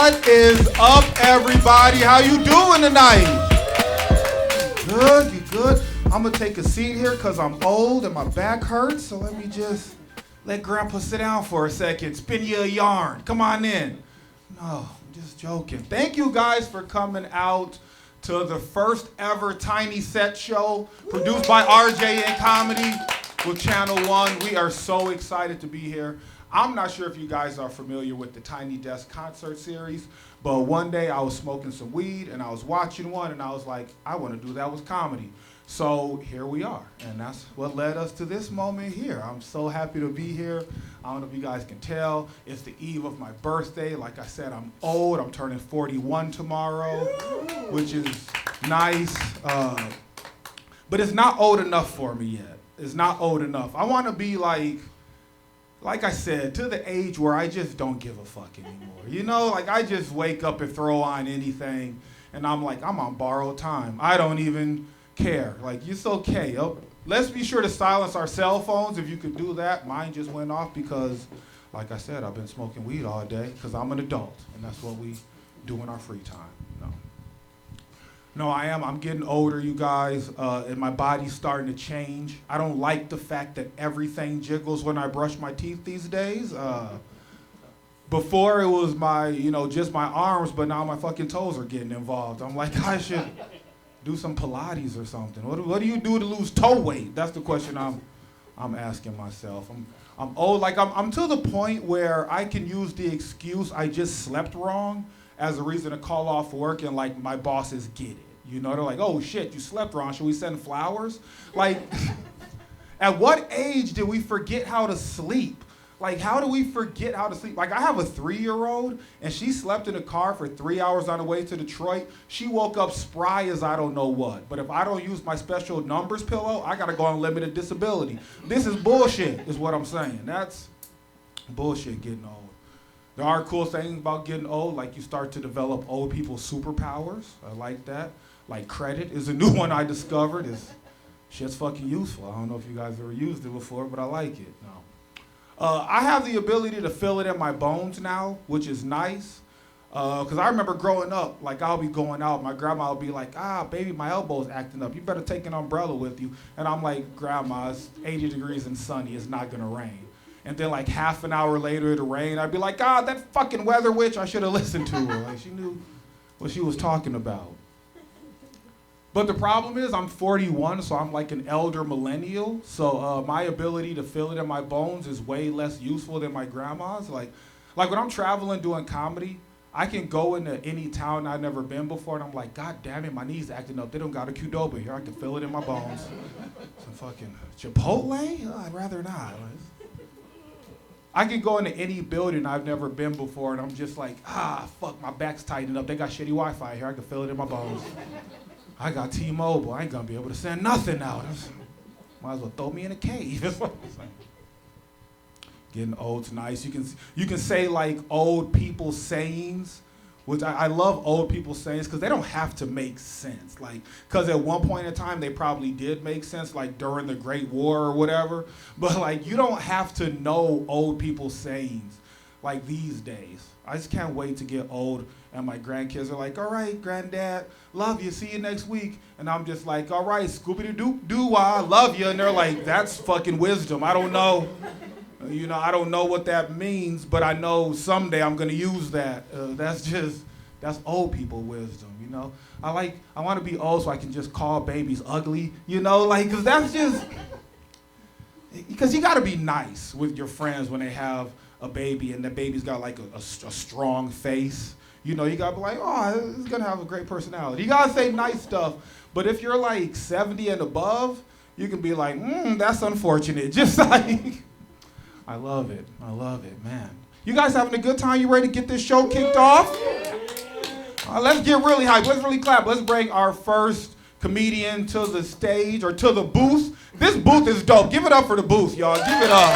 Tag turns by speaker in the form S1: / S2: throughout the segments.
S1: What is up, everybody? How you doing tonight? Good, you good? I'm gonna take a seat here because I'm old and my back hurts, so let me just let Grandpa sit down for a second, spin you a yarn. Come on in. No, I'm just joking. Thank you guys for coming out to the first ever Tiny Set show produced by RJ in Comedy with Channel 1. We are so excited to be here. I'm not sure if you guys are familiar with the Tiny Desk concert series, but one day I was smoking some weed and I was watching one and I was like, I want to do that with comedy. So here we are, and that's what led us to this moment here. I'm so happy to be here. I don't know if you guys can tell. It's the eve of my birthday. Like I said, I'm old. I'm turning 41 tomorrow, which is nice. But it's not old enough for me yet. It's not old enough. I want to be like I said, to the age where I just don't give a fuck anymore. You know, like I just wake up and throw on anything, and I'm like, I'm on borrowed time. I don't even care. Like, it's okay. Let's be sure to silence our cell phones if you could do that. Mine just went off because, like I said, I've been smoking weed all day because I'm an adult, and that's what we do in our free time. No, I am. I'm getting older, you guys, and my body's starting to change. I don't like the fact that everything jiggles when I brush my teeth these days. Before it was just my arms, but now my fucking toes are getting involved. I'm like, I should do some Pilates or something. What do you do to lose toe weight? That's the question I'm asking myself. I'm old. Like I'm to the point where I can use the excuse I just slept wrong as a reason to call off work, and like my bosses get it. You know, they're like, oh shit, you slept wrong. Should we send flowers? Like, at what age did we forget how to sleep? Like, how do we forget how to sleep? Like, I have a 3-year-old, and she slept in the car for 3 hours on the way to Detroit. She woke up spry as I don't know what. But if I don't use my special numbers pillow, I gotta go on limited disability. This is bullshit, is what I'm saying. That's bullshit getting old. There are cool things about getting old, like you start to develop old people's superpowers. I like that. Like credit is a new one I discovered. Shit's fucking useful. I don't know if you guys ever used it before, but I like it. No. I have the ability to feel it in my bones now, which is nice. Because I remember growing up, like I'll be going out, my grandma will be like, baby, my elbow's acting up. You better take an umbrella with you. And I'm like, Grandma, it's 80 degrees and sunny. It's not gonna rain. And then like half an hour later it'll rain. I'd be like, God, that fucking weather witch, I should have listened to her. Like she knew what she was talking about. But the problem is I'm 41, so I'm like an elder millennial. So my ability to feel it in my bones is way less useful than my grandma's. Like when I'm traveling doing comedy, I can go into any town I've never been before, and I'm like, God damn it, my knees acting up. They don't got a Qdoba here. I can feel it in my bones. Some fucking Chipotle? Oh, I'd rather not. I can go into any building I've never been before, and I'm just like, fuck, my back's tightened up. They got shitty Wi-Fi here. I can feel it in my bones. I got T-Mobile. I ain't gonna be able to send nothing out. Might as well throw me in a cave. That's what I'm saying. Getting old's nice. You can say like old people sayings, which I love old people sayings because they don't have to make sense. Like, because at one point in time they probably did make sense, like during the Great War or whatever. But like, you don't have to know old people sayings like these days. I just can't wait to get old and my grandkids are like, all right, granddad, love you, see you next week. And I'm just like, all right, Scooby-Doo-Doo-Wah, love you. And they're like, that's fucking wisdom. I don't know. You know, I don't know what that means, but I know someday I'm gonna use that. That's old people wisdom, you know? I wanna be old so I can just call babies ugly, you know? Like, cause that's just, because you gotta be nice with your friends when they have a baby and the baby's got like a strong face. You know, you gotta be like, oh, it's gonna have a great personality. You gotta say nice stuff, but if you're like 70 and above, you can be like, that's unfortunate. Just like, I love it, man. You guys having a good time? You ready to get this show kicked off? Let's get really hyped, let's really clap. Let's bring our first comedian to the stage, or to the booth. This booth is dope. Give it up for the booth, y'all, give it up.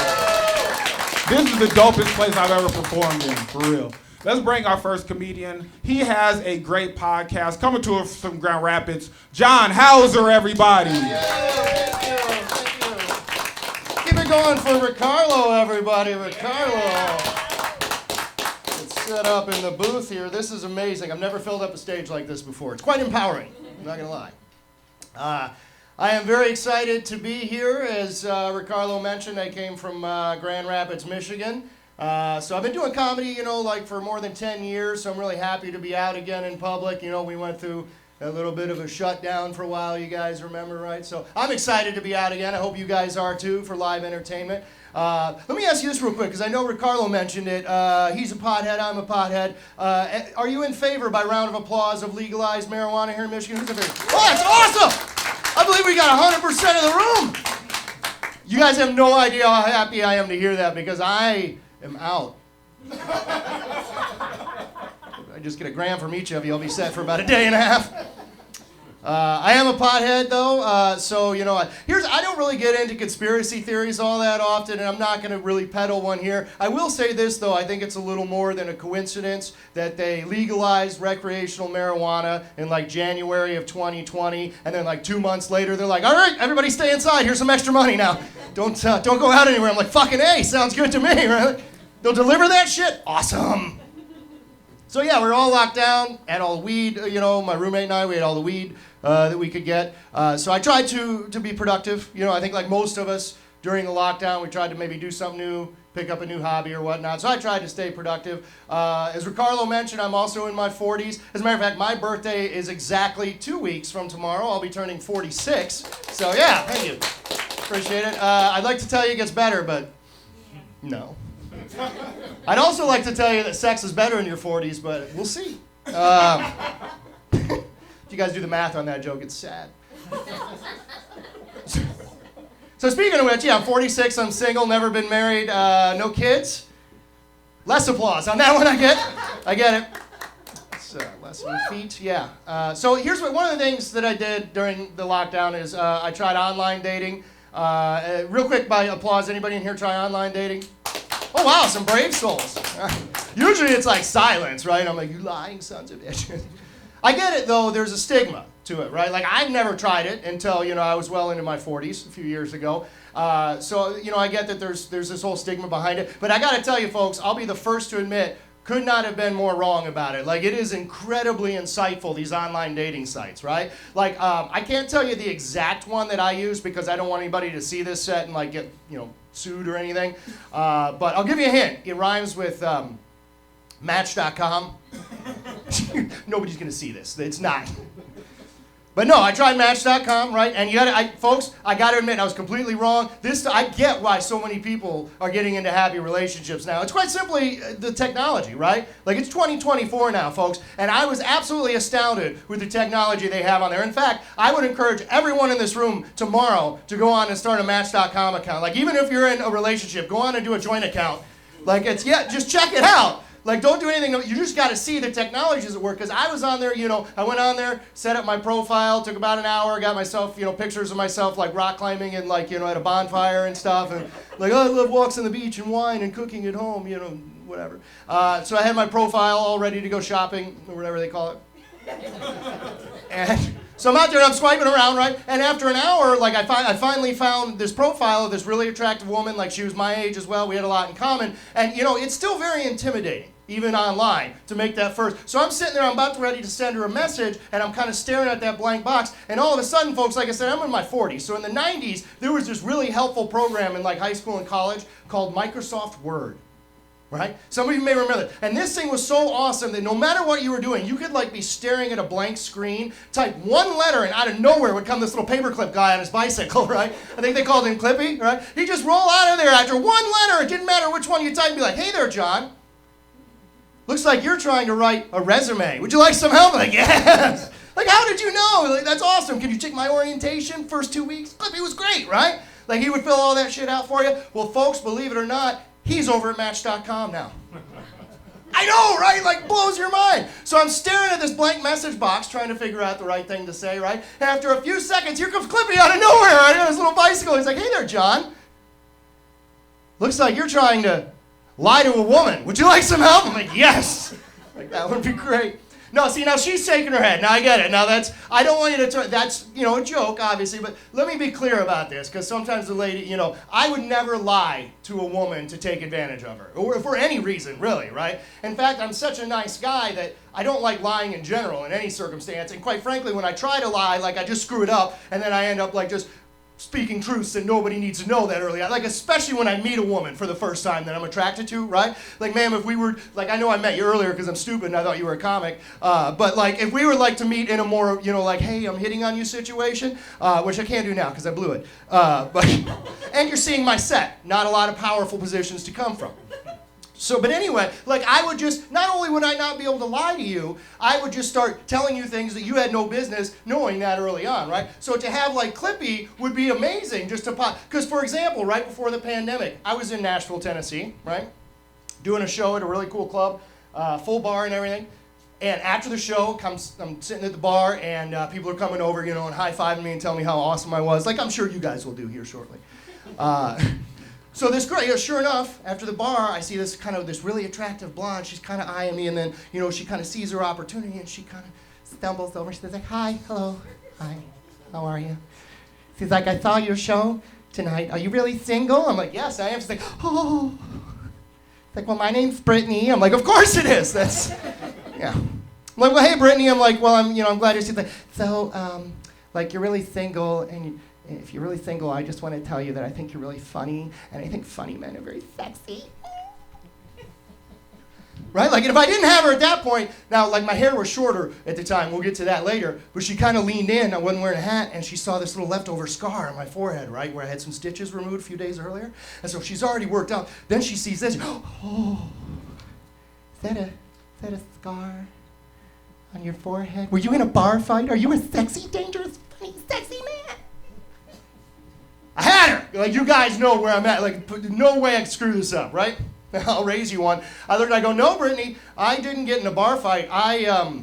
S1: This is the dopest place I've ever performed in, for real. Let's bring our first comedian. He has a great podcast coming to us from Grand Rapids. Jon Houser, everybody.
S2: Keep it going for Ricarlo, everybody. Ricarlo. Good set up in the booth here. This is amazing. I've never filled up a stage like this before. It's quite empowering, I'm not going to lie. I am very excited to be here. As Ricarlo mentioned, I came from Grand Rapids, Michigan. So I've been doing comedy, like for more than 10 years, so I'm really happy to be out again in public. We went through a little bit of a shutdown for a while, you guys remember, right? So I'm excited to be out again. I hope you guys are too, for live entertainment. Let me ask you this real quick, because I know Ricarlo mentioned it. He's a pothead, I'm a pothead. Are you in favor, by round of applause, of legalized marijuana here in Michigan? Who's in favor? Oh, that's awesome! I believe we got 100% of the room. You guys have no idea how happy I am to hear that, because I am out. I just get a gram from each of you, I'll be set for about a day and a half. I am a pothead, though, so, I don't really get into conspiracy theories all that often, and I'm not going to really peddle one here. I will say this, though, I think it's a little more than a coincidence that they legalized recreational marijuana in, January of 2020, and then, 2 months later, they're like, all right, everybody stay inside, here's some extra money now. Don't go out anywhere. I'm like, fucking A, sounds good to me, right? They'll deliver that shit? Awesome. So yeah, we're all locked down, had all the weed, my roommate and I, we had all the weed that we could get. So I tried to be productive. I think like most of us during the lockdown, we tried to maybe do something new, pick up a new hobby or whatnot. So I tried to stay productive. As Ricarlo mentioned, I'm also in my 40s. As a matter of fact, my birthday is exactly 2 weeks from tomorrow. I'll be turning 46. So yeah, thank you. Appreciate it. I'd like to tell you it gets better, but no. I'd also like to tell you that sex is better in your 40s, but we'll see. If you guys do the math on that joke, it's sad. So speaking of which, yeah, I'm 46, I'm single, never been married, no kids. Less applause on that one, I get it. It's less than feet, yeah. So here's one of the things that I did during the lockdown is I tried online dating. Real quick, by applause, anybody in here try online dating? Oh wow, some brave souls. Usually it's like silence, right? I'm like, you lying sons of bitches. I get it though, there's a stigma to it, right? Like I've never tried it until, I was well into my 40s a few years ago. So, I get that there's this whole stigma behind it. But I gotta tell you folks, I'll be the first to admit, could not have been more wrong about it. Like it is incredibly insightful, these online dating sites, right? Like I can't tell you the exact one that I use because I don't want anybody to see this set and like get, sued or anything. But I'll give you a hint. It rhymes with Match.com. Nobody's gonna see this. It's not. But no, I tried Match.com, right? And folks, I gotta admit, I was completely wrong. I get why so many people are getting into happy relationships now. It's quite simply the technology, right? Like it's 2024 now, folks, and I was absolutely astounded with the technology they have on there. In fact, I would encourage everyone in this room tomorrow to go on and start a Match.com account. Like even if you're in a relationship, go on and do a joint account. Like just check it out. Like, don't do anything. You just got to see the technologies at work. Because I was on there, I went on there, set up my profile, took about an hour, got myself, pictures of myself, like, rock climbing and, like, at a bonfire and stuff. And, like, I love walks on the beach and wine and cooking at home, whatever. So I had my profile all ready to go shopping, or whatever they call it. And so I'm out there and I'm swiping around, right? And after an hour, like I finally found this profile of this really attractive woman. Like she was my age as well. We had a lot in common. And it's still very intimidating, even online, to make that first. So I'm sitting there, I'm about ready to send her a message, and I'm kind of staring at that blank box. And all of a sudden, folks, like I said, I'm in my 40s. So in the 90s, there was this really helpful program in like high school and college called Microsoft Word. Right? Some of you may remember that. And this thing was so awesome that no matter what you were doing, you could like be staring at a blank screen, type one letter, and out of nowhere would come this little paperclip guy on his bicycle, right? I think they called him Clippy, right? He'd just roll out of there after one letter. It didn't matter which one you typed. And be like, hey there, John. Looks like you're trying to write a resume. Would you like some help? Like, yes. Like, how did you know? Like, that's awesome. Can you check my orientation? First 2 weeks? Clippy was great, right? Like, he would fill all that shit out for you. Well, folks, believe it or not, he's over at Match.com now. I know, right? Like, blows your mind. So I'm staring at this blank message box trying to figure out the right thing to say, right? And after a few seconds, here comes Clippy out of nowhere, right? On his little bicycle. He's like, hey there, John. Looks like you're trying to lie to a woman. Would you like some help? I'm like, yes. Like, that would be great. No, see, now she's shaking her head. Now I get it. Now I don't want you to, that's, a joke, obviously, but let me be clear about this, because sometimes the lady, I would never lie to a woman to take advantage of her, or for any reason, really, right? In fact, I'm such a nice guy that I don't like lying in general in any circumstance, and quite frankly, when I try to lie, like, I just screw it up, and then I end up, like, just speaking truths that nobody needs to know that early. Like, especially when I meet a woman for the first time that I'm attracted to, right? Like, ma'am, if we were, like, I know I met you earlier because I'm stupid and I thought you were a comic, but, like, if we were, like, to meet in a more, like, hey, I'm hitting on you situation, which I can't do now because I blew it, but, and you're seeing my set, not a lot of powerful positions to come from. So, but anyway, like, I would just, not only would I not be able to lie to you, I would just start telling you things that you had no business knowing that early on, right? So to have, like, Clippy would be amazing just to pop, because, for example, right before the pandemic, I was in Nashville, Tennessee, right? Doing a show at a really cool club, full bar and everything. And after the show, I'm sitting at the bar, and people are coming over, and high-fiving me and telling me how awesome I was, like I'm sure you guys will do here shortly. So this girl, sure enough, after the bar, I see this really attractive blonde. She's kind of eyeing me, and then, she kind of sees her opportunity, and she kind of stumbles over. She's like, hi, hello, hi, how are you? She's like, I saw your show tonight. Are you really single? I'm like, yes, I am. She's like, oh. It's like, well, my name's Brittany. I'm like, of course it is. That's, yeah. I'm like, well, hey, Brittany. I'm like, well, I'm glad you're single. So, like, you're really single, and if you're really single, I just want to tell you that I think you're really funny, and I think funny men are very sexy. Right? Like, if I didn't have her at that point, now, like, my hair was shorter at the time. We'll get to that later. But she kind of leaned in. I wasn't wearing a hat, and she saw this little leftover scar on my forehead, right, where I had some stitches removed a few days earlier. And so she's already worked out. Then she sees this. Oh, is that a scar on your forehead? Were you in a bar fight? Are you a sexy, dangerous, funny, sexy man? I had her. Like, you guys know where I'm at. Like, no way I can screw this up, right? I'll raise you one. I looked and I go, no, Brittany, I didn't get in a bar fight. I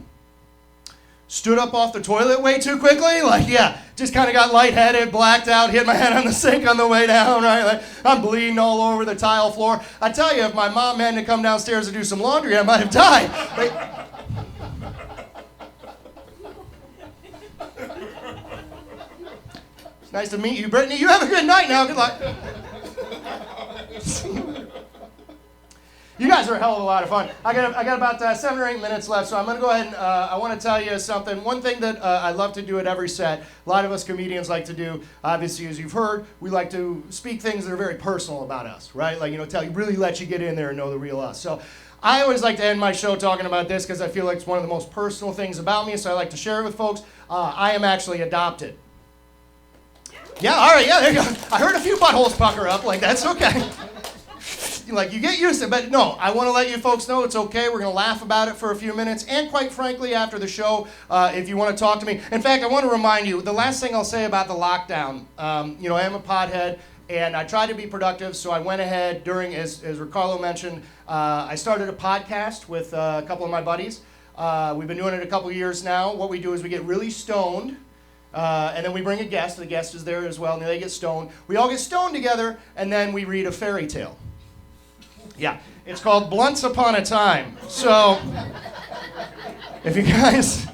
S2: stood up off the toilet way too quickly. Like, yeah, just kind of got lightheaded, blacked out, hit my head on the sink on the way down, right? Like, I'm bleeding all over the tile floor. I tell you, if my mom hadn't come downstairs to do some laundry, I might have died. Like, it's nice to meet you, Brittany. You have a good night now. Good luck. You guys are a hell of a lot of fun. I got about 7 or 8 minutes left, so I'm going to go ahead and I want to tell you something. One thing that I love to do at every set, a lot of us comedians like to do, obviously, as you've heard, we like to speak things that are very personal about us, right? Like, really let you get in there and know the real us. So I always like to end my show talking about this because I feel like it's one of the most personal things about me, so I like to share it with folks. I am actually adopted. Yeah, all right, yeah, there you go. I heard a few buttholes pucker up, like, that's okay. Like, you get used to it, but no, I want to let you folks know it's okay. We're going to laugh about it for a few minutes, and quite frankly, after the show, if you want to talk to me. In fact, I want to remind you, the last thing I'll say about the lockdown, I am a pothead, and I try to be productive, so I went ahead during, as Ricarlo mentioned, I started a podcast with a couple of my buddies. We've been doing it a couple of years now. What we do is we get really stoned, and then we bring a guest. The guest is there as well, and they get stoned. We all get stoned together, and then we read a fairy tale. Yeah, it's called Blunts Upon a Time. So, if you guys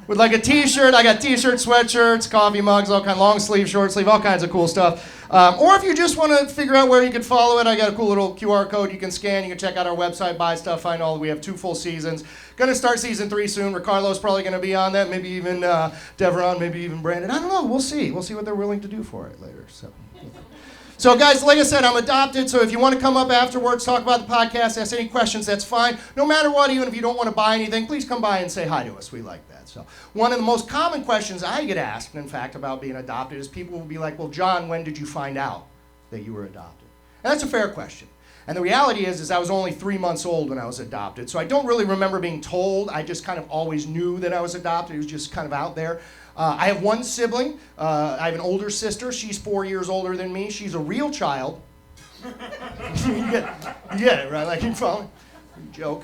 S2: would like a t-shirt, I got t-shirts, sweatshirts, coffee mugs, all kind, long sleeve, short sleeve, all kinds of cool stuff. Or if you just want to figure out where you can follow it, I got a cool little QR code you can scan. You can check out our website, buy stuff, find all. We have 2 full seasons. Going to start season 3 soon. Ricarlo's probably going to be on that. Maybe even Devarron, maybe even Brandon. I don't know. We'll see. We'll see what they're willing to do for it later. So guys, like I said, I'm adopted, so if you want to come up afterwards, talk about the podcast, ask any questions, that's fine. No matter what, even if you don't want to buy anything, please come by and say hi to us. We like that. So one of the most common questions I get asked, in fact, about being adopted is people will be like, well, John, when did you find out that you were adopted? And that's a fair question. And the reality is I was only 3 months old when I was adopted, so I don't really remember being told. I just kind of always knew that I was adopted. It was just kind of out there. I have one sibling. I have an older sister. She's 4 years older than me. She's a real child. You get it, right? Like, you follow? Joke.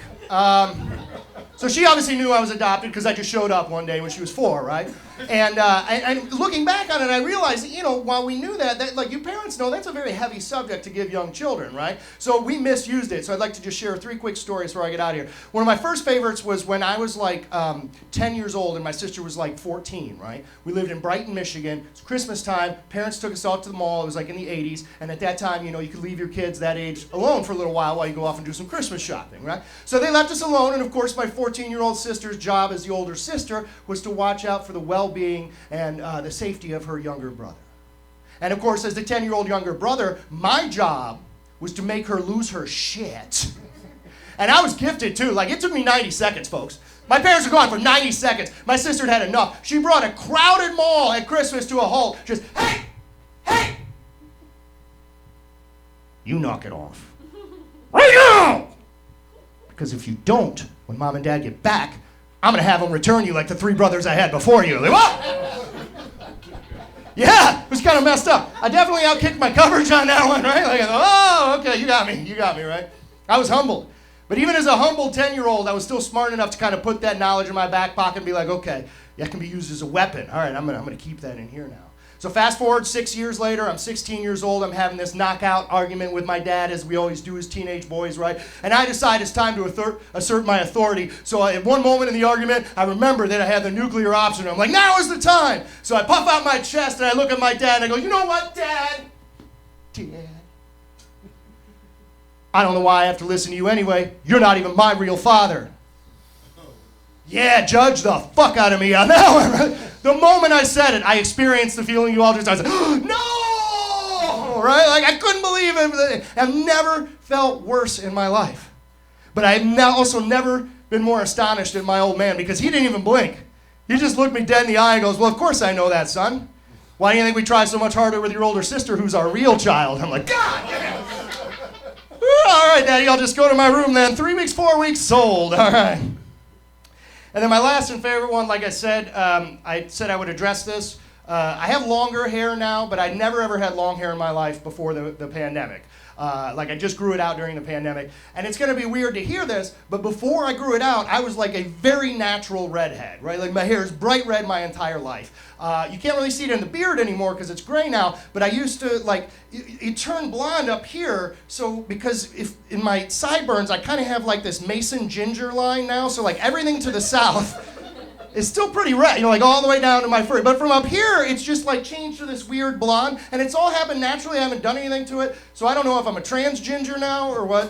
S2: So she obviously knew I was adopted because I just showed up one day when she was 4, right? And looking back on it, I realized that, while we knew that, like you parents know, that's a very heavy subject to give young children, right? So we misused it. So I'd like to just share 3 quick stories before I get out of here. One of my first favorites was when I was like 10 years old and my sister was like 14, right? We lived in Brighton, Michigan. It's Christmas time. Parents took us out to the mall. It was like in the 80s. And at that time, you could leave your kids that age alone for a little while you go off and do some Christmas shopping, right? So they left us alone. And of course, my 14-year-old sister's job as the older sister was to watch out for the well-being and the safety of her younger brother. And of course, as the 10-year-old younger brother, my job was to make her lose her shit. And I was gifted too. Like, it took me 90 seconds, folks. My parents were gone for 90 seconds. My sister had enough. She brought a crowded mall at Christmas to a halt. Just, hey, you knock it off. Right now! Because if you don't, when Mom and Dad get back, I'm going to have them return you like the 3 brothers I had before you. Like, what? Yeah, it was kind of messed up. I definitely outkicked my coverage on that one, right? Like, oh, okay, you got me, right? I was humbled. But even as a humble 10-year-old, I was still smart enough to kind of put that knowledge in my back pocket and be like, okay, that can be used as a weapon. All right, I'm gonna keep that in here now. So fast forward 6 years later, I'm 16 years old, I'm having this knockout argument with my dad, as we always do as teenage boys, right? And I decide it's time to assert my authority. So at one moment in the argument, I remember that I had the nuclear option. I'm like, now is the time! So I puff out my chest and I look at my dad and I go, you know what, Dad? I don't know why I have to listen to you anyway. You're not even my real father. Yeah, judge the fuck out of me on that one, right? The moment I said it, I experienced the feeling you all just, I was like, no! Right? Like, I couldn't believe it. I've never felt worse in my life. But I've now also never been more astonished at my old man because he didn't even blink. He just looked me dead in the eye and goes, well, of course I know that, son. Why do you think we try so much harder with your older sister who's our real child? I'm like, God damn. All right, Daddy, I'll just go to my room then. 3 weeks, 4 weeks, sold. All right. And then my last and favorite one, like I said I would address this. I have longer hair now, but I never ever had long hair in my life before the pandemic. Like I just grew it out during the pandemic. And it's going to be weird to hear this, but before I grew it out, I was like a very natural redhead, right? Like my hair is bright red my entire life. You can't really see it in the beard anymore because it's gray now, but I used to, like, it turned blonde up here, so because if in my sideburns, I kind of have like this Mason ginger line now, so like everything to the south is still pretty red, like all the way down to my fur. But from up here, it's just like changed to this weird blonde, and it's all happened naturally. I haven't done anything to it, so I don't know if I'm a trans ginger now or what.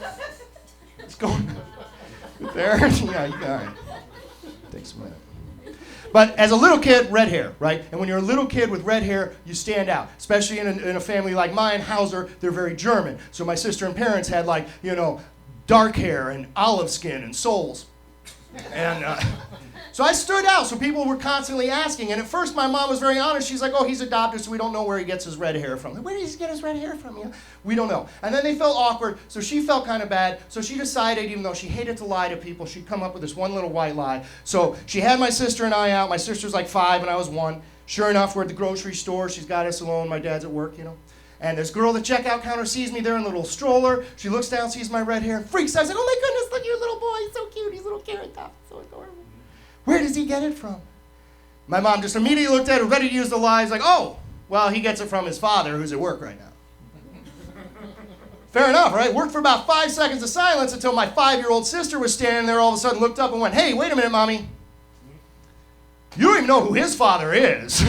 S2: What's going on there? Yeah, all right. Takes a minute. But as a little kid, red hair, right? And when you're a little kid with red hair, you stand out. Especially in a family like mine, Houser, they're very German. So my sister and parents had like, dark hair and olive skin and soles. And so I stood out, so people were constantly asking. And at first, my mom was very honest. She's like, oh, he's adopted, so we don't know where he gets his red hair from. Like, where does he get his red hair from? We don't know. And then they felt awkward, so she felt kind of bad. So she decided, even though she hated to lie to people, she'd come up with this one little white lie. So she had my sister and I out. My sister's like 5 and I was 1. Sure enough, we're at the grocery store. She's got us alone. My dad's at work, And this girl at the checkout counter sees me there in a little stroller. She looks down, sees my red hair, and freaks out. I said, oh my goodness, look at your little boy. He's so cute. He's a little carrot top. So adorable. Where does he get it from? My mom just immediately looked at her, ready to use the lie. She's like, oh, well, he gets it from his father, who's at work right now. Fair enough, right? Worked for about 5 seconds of silence until my 5-year-old sister was standing there, all of a sudden looked up and went, hey, wait a minute, Mommy. You don't even know who his father is.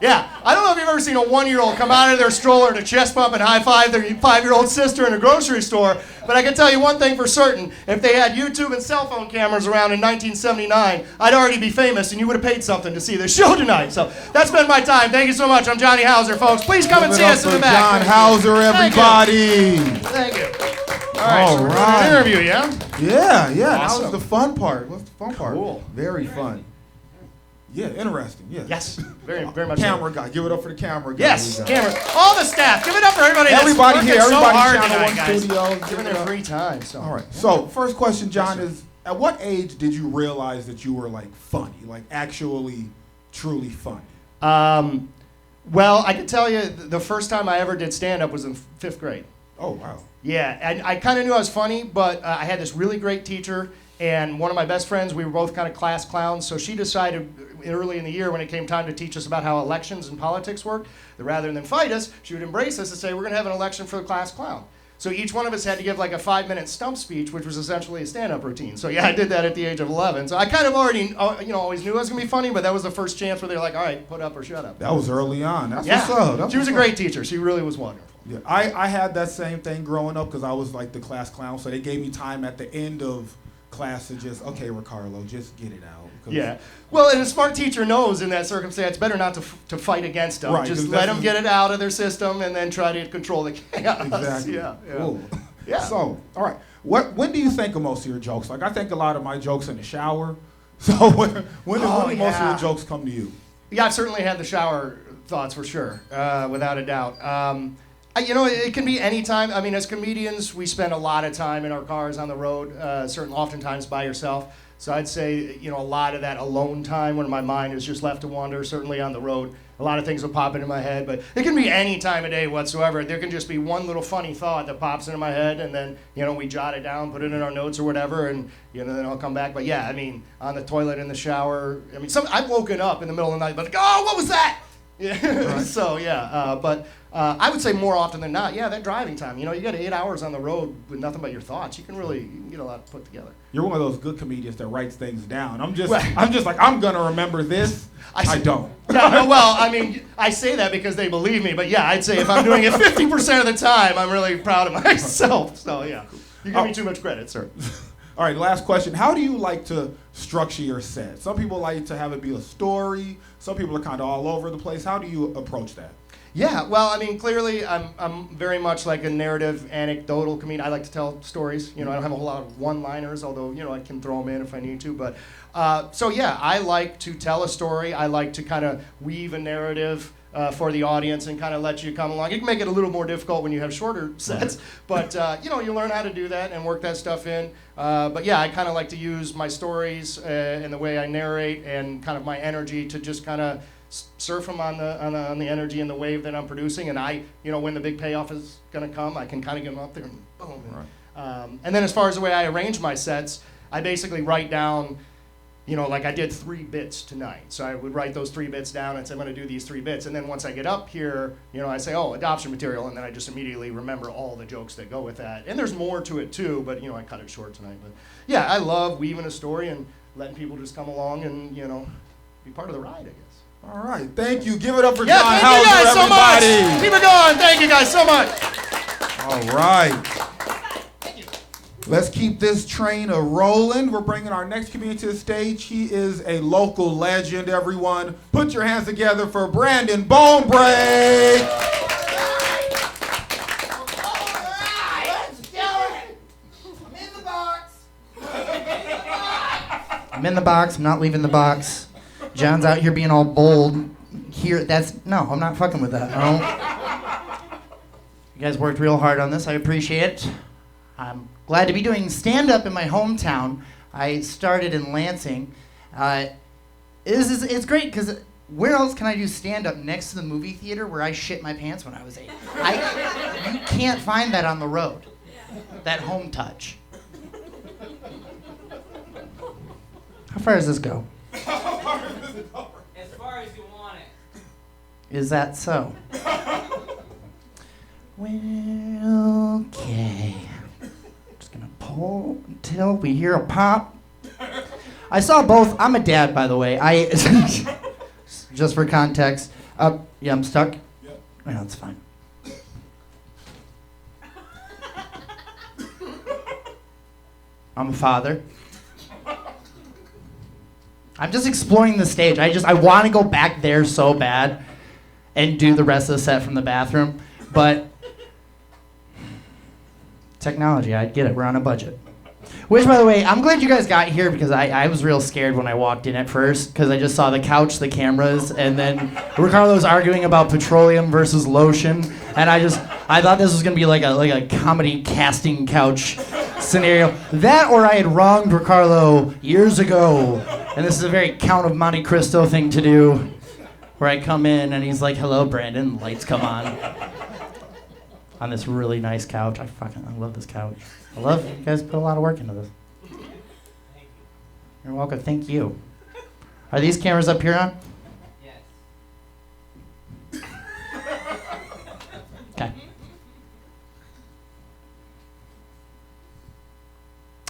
S2: Yeah, I don't know if you've ever seen a 1-year-old come out of their stroller to chest bump and high-five their 5-year-old sister in a grocery store, but I can tell you one thing for certain. If they had YouTube and cell phone cameras around in 1979, I'd already be famous and you would have paid something to see this show tonight. So that's been my time. Thank you so much. I'm Johnny Houser, folks. Please come and see us in the back.
S1: Jon Houser, everybody.
S2: Thank you. All right, so we're doing an interview, yeah?
S1: Yeah.
S2: Awesome.
S1: That was the fun part. What's the fun part?
S2: Cool.
S1: Very fun. Yeah, interesting. Yeah.
S2: Yes, very much.
S1: Camera guy, give it up for the camera guy.
S2: Yes, camera. All the staff, give it up for everybody.
S1: Everybody here,
S2: so
S1: everybody
S2: hard
S1: Channel
S2: tonight,
S1: 1
S2: guys.
S1: Studios.
S2: Giving their free time. So.
S1: All right. So first question, John, is at what age did you realize that you were like funny, like actually, truly funny?
S2: Well, I can tell you the first time I ever did stand-up was in 5th grade.
S1: Oh wow.
S2: Yeah, and I kind of knew I was funny, but I had this really great teacher, and one of my best friends, we were both kind of class clowns, so she decided early in the year when it came time to teach us about how elections and politics work, that rather than fight us, she would embrace us and say, we're going to have an election for the class clown. So each one of us had to give like a 5-minute stump speech, which was essentially a stand-up routine. So yeah, I did that at the age of 11. So I kind of already, always knew I was going to be funny, but that was the first chance where they were like, all right, put up or shut up.
S1: That was early on. That's
S2: yeah.
S1: what's up.
S2: She was a great teacher. She really was wonderful.
S1: Yeah, I had that same thing growing up because I was like the class clown. So they gave me time at the end of class to just, okay, Ricardo, just get it out.
S2: Yeah. Well, and a smart teacher knows in that circumstance, better not to fight against them.
S1: Right,
S2: just let them get it out of their system and then try to control the chaos.
S1: Exactly.
S2: Yeah.
S1: Cool.
S2: Yeah.
S1: So, all right. When do you think of most of your jokes? Like, I think a lot of my jokes in the shower. So when do most of your jokes come to you?
S2: Yeah, I've certainly had the shower thoughts for sure, without a doubt. It can be any time. I mean, as comedians, we spend a lot of time in our cars on the road, oftentimes by yourself. So I'd say, a lot of that alone time when my mind is just left to wander, certainly on the road. A lot of things will pop into my head, but it can be any time of day whatsoever. There can just be one little funny thought that pops into my head, and then, we jot it down, put it in our notes or whatever, and, then I'll come back. But yeah, I mean, on the toilet, in the shower. I mean, I've woken up in the middle of the night, but oh, what was that? Yeah. Right. So yeah, but I would say more often than not, that driving time. You got 8 hours on the road with nothing but your thoughts. You can get a lot put together.
S1: You're one of those good comedians that writes things down. I'm just like, I'm gonna remember this. I don't.
S2: Yeah, well, I mean, I say that because they believe me, but yeah, I'd say if I'm doing it 50% of the time, I'm really proud of myself. So yeah, you give me too much credit, sir.
S1: All right, last question. How do you like to structure your set? Some people like to have it be a story. Some people are kind of all over the place. How do you approach that?
S2: Yeah, well, I mean, clearly, I'm very much like a narrative, anecdotal comedian. I like to tell stories. I don't have a whole lot of one-liners, although, I can throw them in if I need to. But so yeah, I like to tell a story. I like to kind of weave a narrative for the audience and kind of let you come along. It can make it a little more difficult when you have shorter sets, but you learn how to do that and work that stuff in. But yeah, I kind of like to use my stories and the way I narrate and kind of my energy to just kind of surf them on the energy and the wave that I'm producing. And I, when the big payoff is going to come, I can kind of get them up there and boom. Right. And then as far as the way I arrange my sets, I basically write down, like I did 3 bits tonight. So I would write those 3 bits down and say, I'm going to do these 3 bits. And then once I get up here, I say, oh, adoption material. And then I just immediately remember all the jokes that go with that. And there's more to it too, but, I cut it short tonight. But yeah, I love weaving a story and letting people just come along and, be part of the ride, I guess.
S1: All right. Thank you. Give it up for Jon Houser,
S2: thank you guys
S1: everybody.
S2: So much. Keep it going. Thank you guys so much.
S1: All right. Let's keep this train a-rolling. We're bringing our next comedian to the stage. He is a local legend, everyone. Put your hands together for Brandon Bonebrake.
S3: I'm in the box. I'm not leaving the box. John's out here being all bold. I'm not fucking with that. You guys worked real hard on this. I appreciate it. I'm glad to be doing stand-up in my hometown. I started in Lansing. It's great because where else can I do stand-up next to the movie theater where I shit my pants when I was 8? You can't find that on the road. That home touch. How far does this go?
S4: As far as you want it.
S3: Is that so? Well, okay. Just gonna pull until we hear a pop. I saw both. I'm a dad, by the way. Just for context. Yeah, I'm stuck.
S1: Yeah.
S3: No, it's fine. I'm a father. I'm just exploring the stage. I want to go back there so bad and do the rest of the set from the bathroom, but technology, I get it. We're on a budget. Which, by the way, I'm glad you guys got here because I was real scared when I walked in at first because I just saw the couch, the cameras, and then Ricardo was arguing about petroleum versus lotion, and I thought this was gonna be like a comedy casting couch scenario. That or I had wronged Ricardo years ago, and this is a very Count of Monte Cristo thing to do, where I come in and he's like, "Hello, Brandon," lights come on. on this really nice couch. I love this couch. I love it. You guys put a lot of work into this. You're welcome. Thank you. Are these cameras up here on?
S4: Yes.
S3: Okay.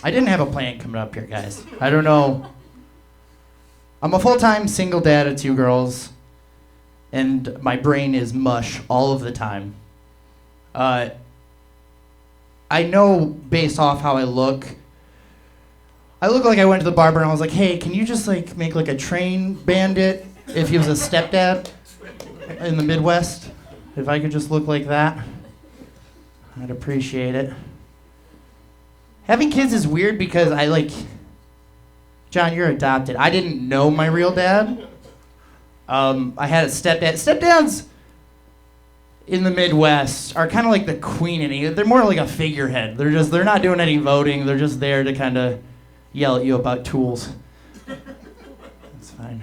S3: I didn't have a plan coming up here, guys. I don't know. I'm a full-time single dad of 2 girls, and my brain is mush all of the time. I know based off how I look like I went to the barber and I was like, hey, can you just like make like a train bandit if he was a stepdad in the Midwest? If I could just look like that, I'd appreciate it. Having kids is weird because John, you're adopted. I didn't know my real dad. I had a stepdad. Stepdads in the Midwest are kind of like the queen in England. They're more like a figurehead. They're not doing any voting. They're just there to kind of yell at you about tools. That's fine.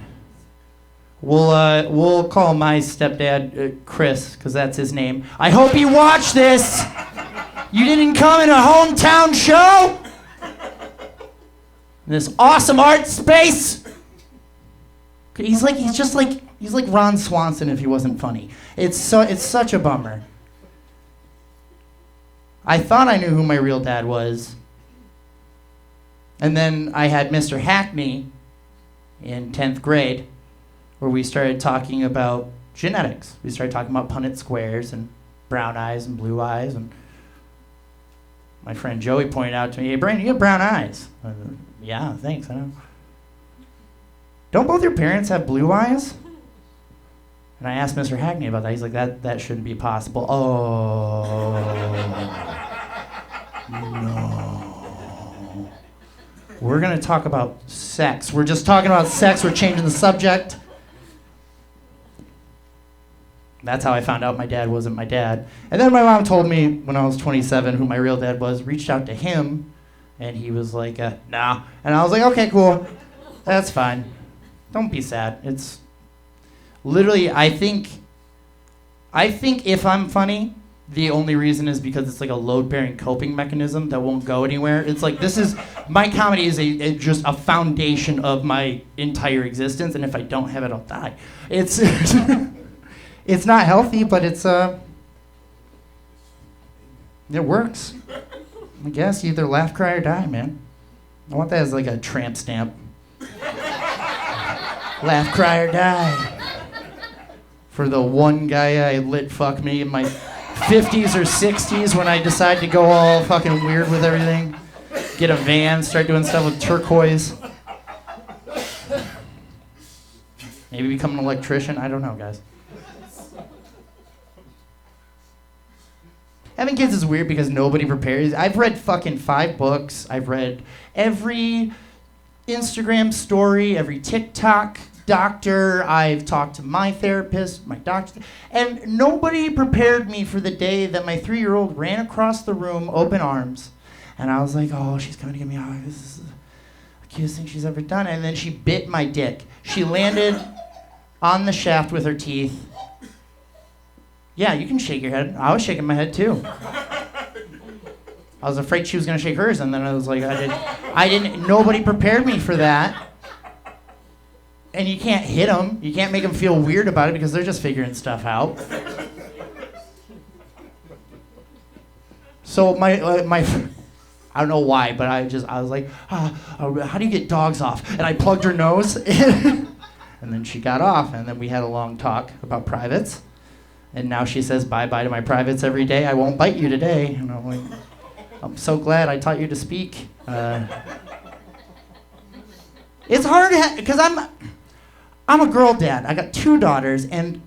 S3: We'll call my stepdad Chris, because that's his name. I hope you watch this. You didn't come in a hometown show? This awesome art space. He's like Ron Swanson if he wasn't funny. It's such a bummer. I thought I knew who my real dad was. And then I had Mr. Hackney in 10th grade, where we started talking about genetics. We started talking about Punnett squares and brown eyes and blue eyes. And my friend Joey pointed out to me, hey, Brandon, you have brown eyes. I said, yeah, thanks, I know. Don't both your parents have blue eyes? And I asked Mr. Hackney about that. He's like, that shouldn't be possible. Oh, no. We're going to talk about sex. We're just talking about sex. We're changing the subject. That's how I found out my dad wasn't my dad. And then my mom told me when I was 27 who my real dad was, reached out to him, and he was like, nah. And I was like, okay, cool. That's fine. Don't be sad. It's literally, I think if I'm funny, the only reason is because it's like a load-bearing coping mechanism that won't go anywhere. It's like, my comedy is just a foundation of my entire existence, and if I don't have it, I'll die. It's it's not healthy, but it works. I guess you either laugh, cry, or die, man. I want that as like a tramp stamp. Laugh, cry, or die. For the one guy I lit fuck me in my 50s or 60s when I decide to go all fucking weird with everything. Get a van, start doing stuff with turquoise. Maybe become an electrician. I don't know, guys. Having kids is weird because nobody prepares. I've read fucking 5 books. I've read every Instagram story, every TikTok doctor. I've talked to my therapist, my doctor, and nobody prepared me for the day that my 3-year-old ran across the room, open arms, and I was like, oh, she's coming to get me. Oh, this is the cutest thing she's ever done. And then she bit my dick. She landed on the shaft with her teeth. Yeah, you can shake your head. I was shaking my head too. I was afraid she was gonna shake hers, and then I was like, nobody prepared me for that. And you can't hit them. You can't make them feel weird about it because they're just figuring stuff out. So my I don't know why, but I was like, how do you get dogs off? And I plugged her nose, and then she got off, and then we had a long talk about privates. And now she says bye-bye to my privates every day. I won't bite you today. And I'm like, I'm so glad I taught you to speak. It's hard because I'm a girl dad. I got 2 daughters, and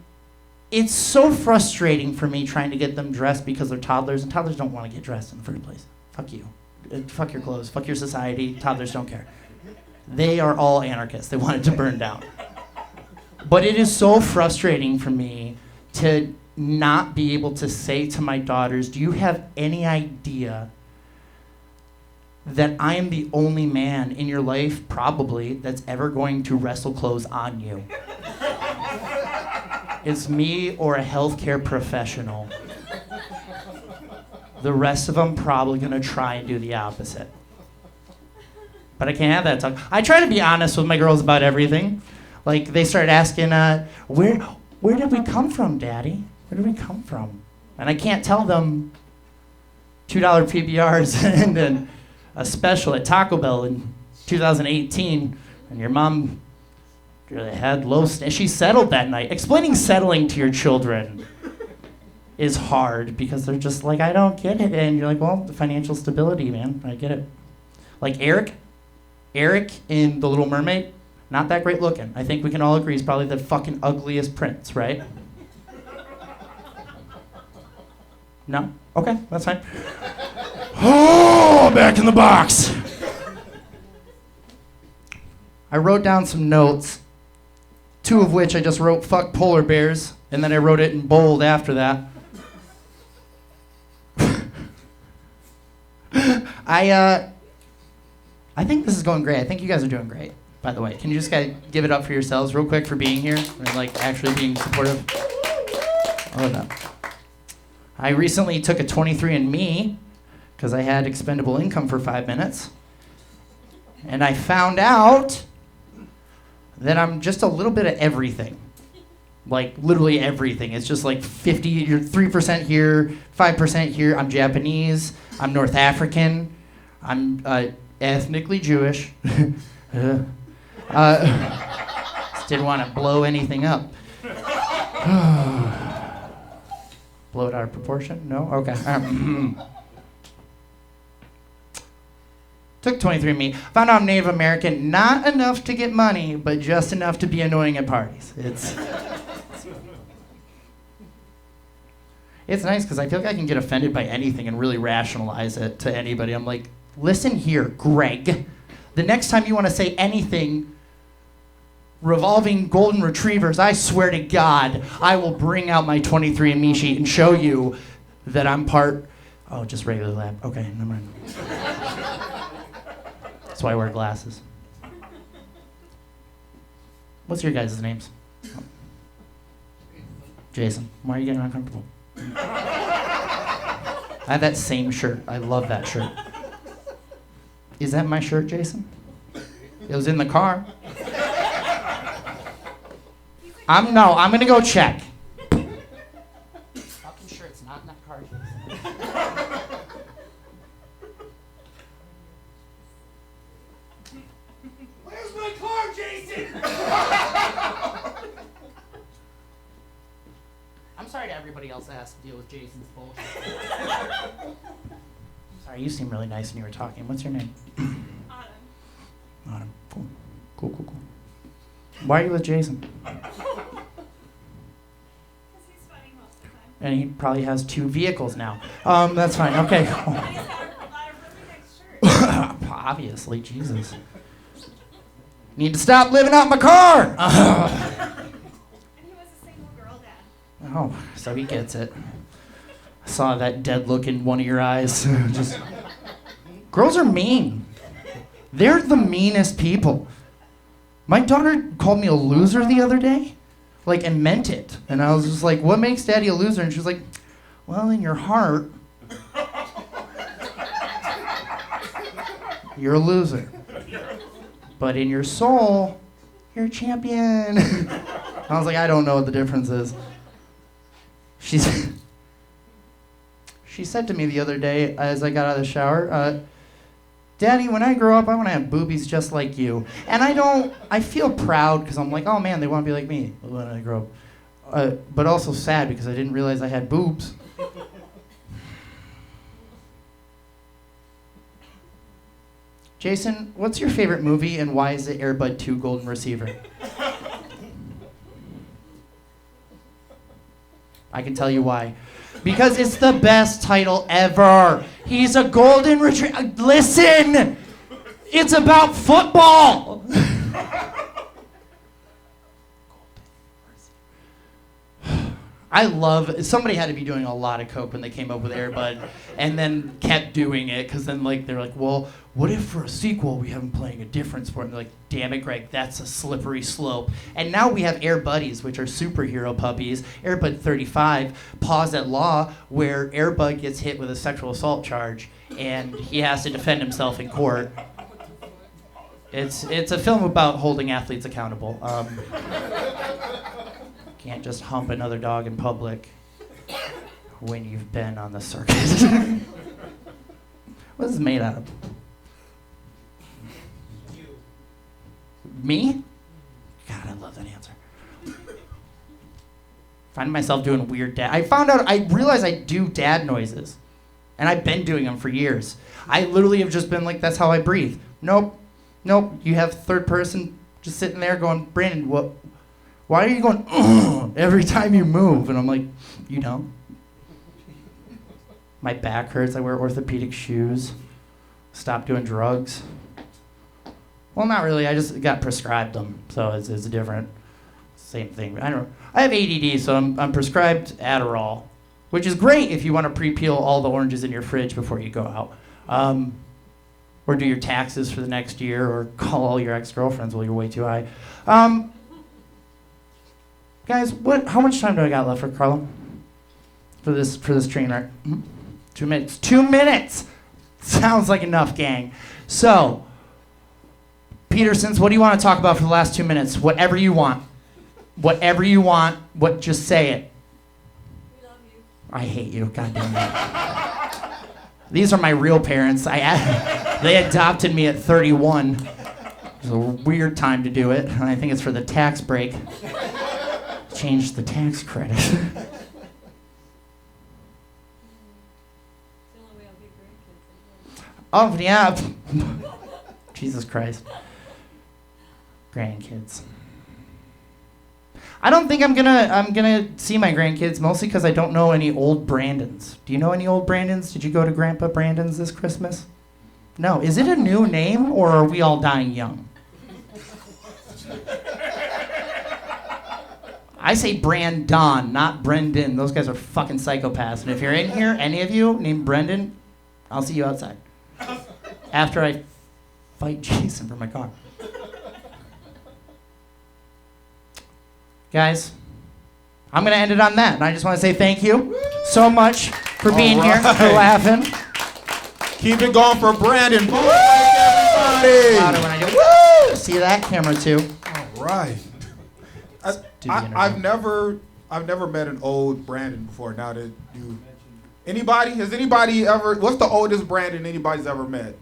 S3: it's so frustrating for me trying to get them dressed because they're toddlers, and toddlers don't want to get dressed in the first place. Fuck you. Fuck your clothes. Fuck your society. Toddlers don't care. They are all anarchists. They want it to burn down. But it is so frustrating for me to not be able to say to my daughters, do you have any idea that I am the only man in your life, probably, that's ever going to wrestle clothes on you? It's me or a healthcare professional. The rest of them probably gonna try and do the opposite. But I can't have that talk. I try to be honest with my girls about everything. Like, they start asking, where did we come from, Daddy? Where did we come from? And I can't tell them $2 PBRs and then a special at Taco Bell in 2018, and your mom really had she settled that night. Explaining settling to your children is hard because they're just like, I don't get it. And you're like, well, the financial stability, man, I get it. Like Eric in The Little Mermaid, not that great looking. I think we can all agree he's probably the fucking ugliest prince, right? No? Okay, that's fine. Oh, back in the box. I wrote down some notes, 2 of which I just wrote fuck polar bears, and then I wrote it in bold after that. I think this is going great. I think you guys are doing great, by the way. Can you just guys give it up for yourselves real quick for being here and like actually being supportive? Oh, no. I recently took a 23andMe because I had expendable income for 5 minutes. And I found out that I'm just a little bit of everything. Like literally everything. It's just like 3% here, 5% here. I'm Japanese. I'm North African. I'm ethnically Jewish. Just didn't want to blow anything up. Blow it out of proportion? No? Okay. Took 23andMe. Found out I'm Native American. Not enough to get money, but just enough to be annoying at parties. It's nice because I feel like I can get offended by anything and really rationalize it to anybody. I'm like, listen here, Greg. The next time you want to say anything revolving golden retrievers, I swear to God, I will bring out my 23andMe sheet and show you that I'm part... Oh, just regular lab. Okay, never mind. That's why I wear glasses. What's your guys' names? Jason. Why are you getting uncomfortable? I have that same shirt. I love that shirt. Is that my shirt, Jason? It was in the car. I'm gonna go check. Fucking shirt's not in that car, Jason.
S2: Where's my car, Jason?
S3: I'm sorry to everybody else that has to deal with Jason's bullshit. Sorry, you seem really nice when you were talking. What's your name? Autumn. Cool. Why are you with Jason?
S5: Because he's funny most of the time.
S3: And he probably has 2 vehicles now. That's fine. Okay.
S5: And he's got a lot of really nice shirts.
S3: Obviously, Jesus. Need to stop living out in my car.
S5: And he was a single girl dad.
S3: Oh, so he gets it. I saw that dead look in one of your eyes. Just girls are mean. They're the meanest people. My daughter called me a loser the other day, like, and meant it. And I was just like, what makes Daddy a loser? And she was like, well, in your heart, you're a loser. But in your soul, you're a champion. I was like, I don't know what the difference is. She said to me the other day as I got out of the shower, Daddy, when I grow up, I want to have boobies just like you. And I feel proud because I'm like, oh man, they want to be like me when I grow up. But also sad because I didn't realize I had boobs. Jason, what's your favorite movie and why is it Air Bud 2 Golden Receiver? I can tell you why. Because it's the best title ever. He's a golden retriever. Listen! It's about football! I love, somebody had to be doing a lot of coke when they came up with Air Bud, and then kept doing it, because then like they're like, well, what if for a sequel we have them playing a different sport? And they're like, damn it, Greg, that's a slippery slope. And now we have Air Buddies, which are superhero puppies. Air Bud 35, Paws at Law, where Air Bud gets hit with a sexual assault charge, and he has to defend himself in court. It's a film about holding athletes accountable. Can't just hump another dog in public when you've been on the circuit. What is this made out of?
S4: You.
S3: Me? God, I love that answer. Find myself doing weird dad. I realized I do dad noises. And I've been doing them for years. I literally have just been like, that's how I breathe. Nope. You have third person just sitting there going, Brandon, what? Why are you going every time you move? And I'm like, you know. My back hurts. I wear orthopedic shoes. Stop doing drugs. Well, not really. I just got prescribed them, so it's a different, same thing. I have ADD, so I'm prescribed Adderall, which is great if you want to pre-peel all the oranges in your fridge before you go out, or do your taxes for the next year, or call all your ex-girlfriends while you're way too high. Guys, how much time do I got left for Carlo? For this train wreck? 2 minutes. 2 minutes! Sounds like enough, gang. So, Petersons, what do you want to talk about for the last 2 minutes? Whatever you want. Whatever you want. Just say it.
S5: We love you.
S3: I hate you. God damn it. These are my real parents. They adopted me at 31. It was a weird time to do it, and I think it's for the tax break. Change the tax credit.
S5: It's the only way I'll get grandkids.
S3: Oh, yeah. Jesus Christ. Grandkids. I don't think I'm gonna see my grandkids, mostly because I don't know any old Brandons. Do you know any old Brandons? Did you go to Grandpa Brandon's this Christmas? No. Is it a new name, or are we all dying young? I say Brandon, not Brendan. Those guys are fucking psychopaths. And if you're in here, any of you named Brendan, I'll see you outside. After I fight Jason for my car. Guys, I'm going to end it on that. And I just want to say thank you so much for being here, for laughing.
S1: Keep it going for Brandon. Everybody.
S3: Louder when I do it. Woo! See that? Camera too.
S1: All right. I've never met an old Brandon before. Now that you, has anybody ever? What's the oldest Brandon anybody's ever met?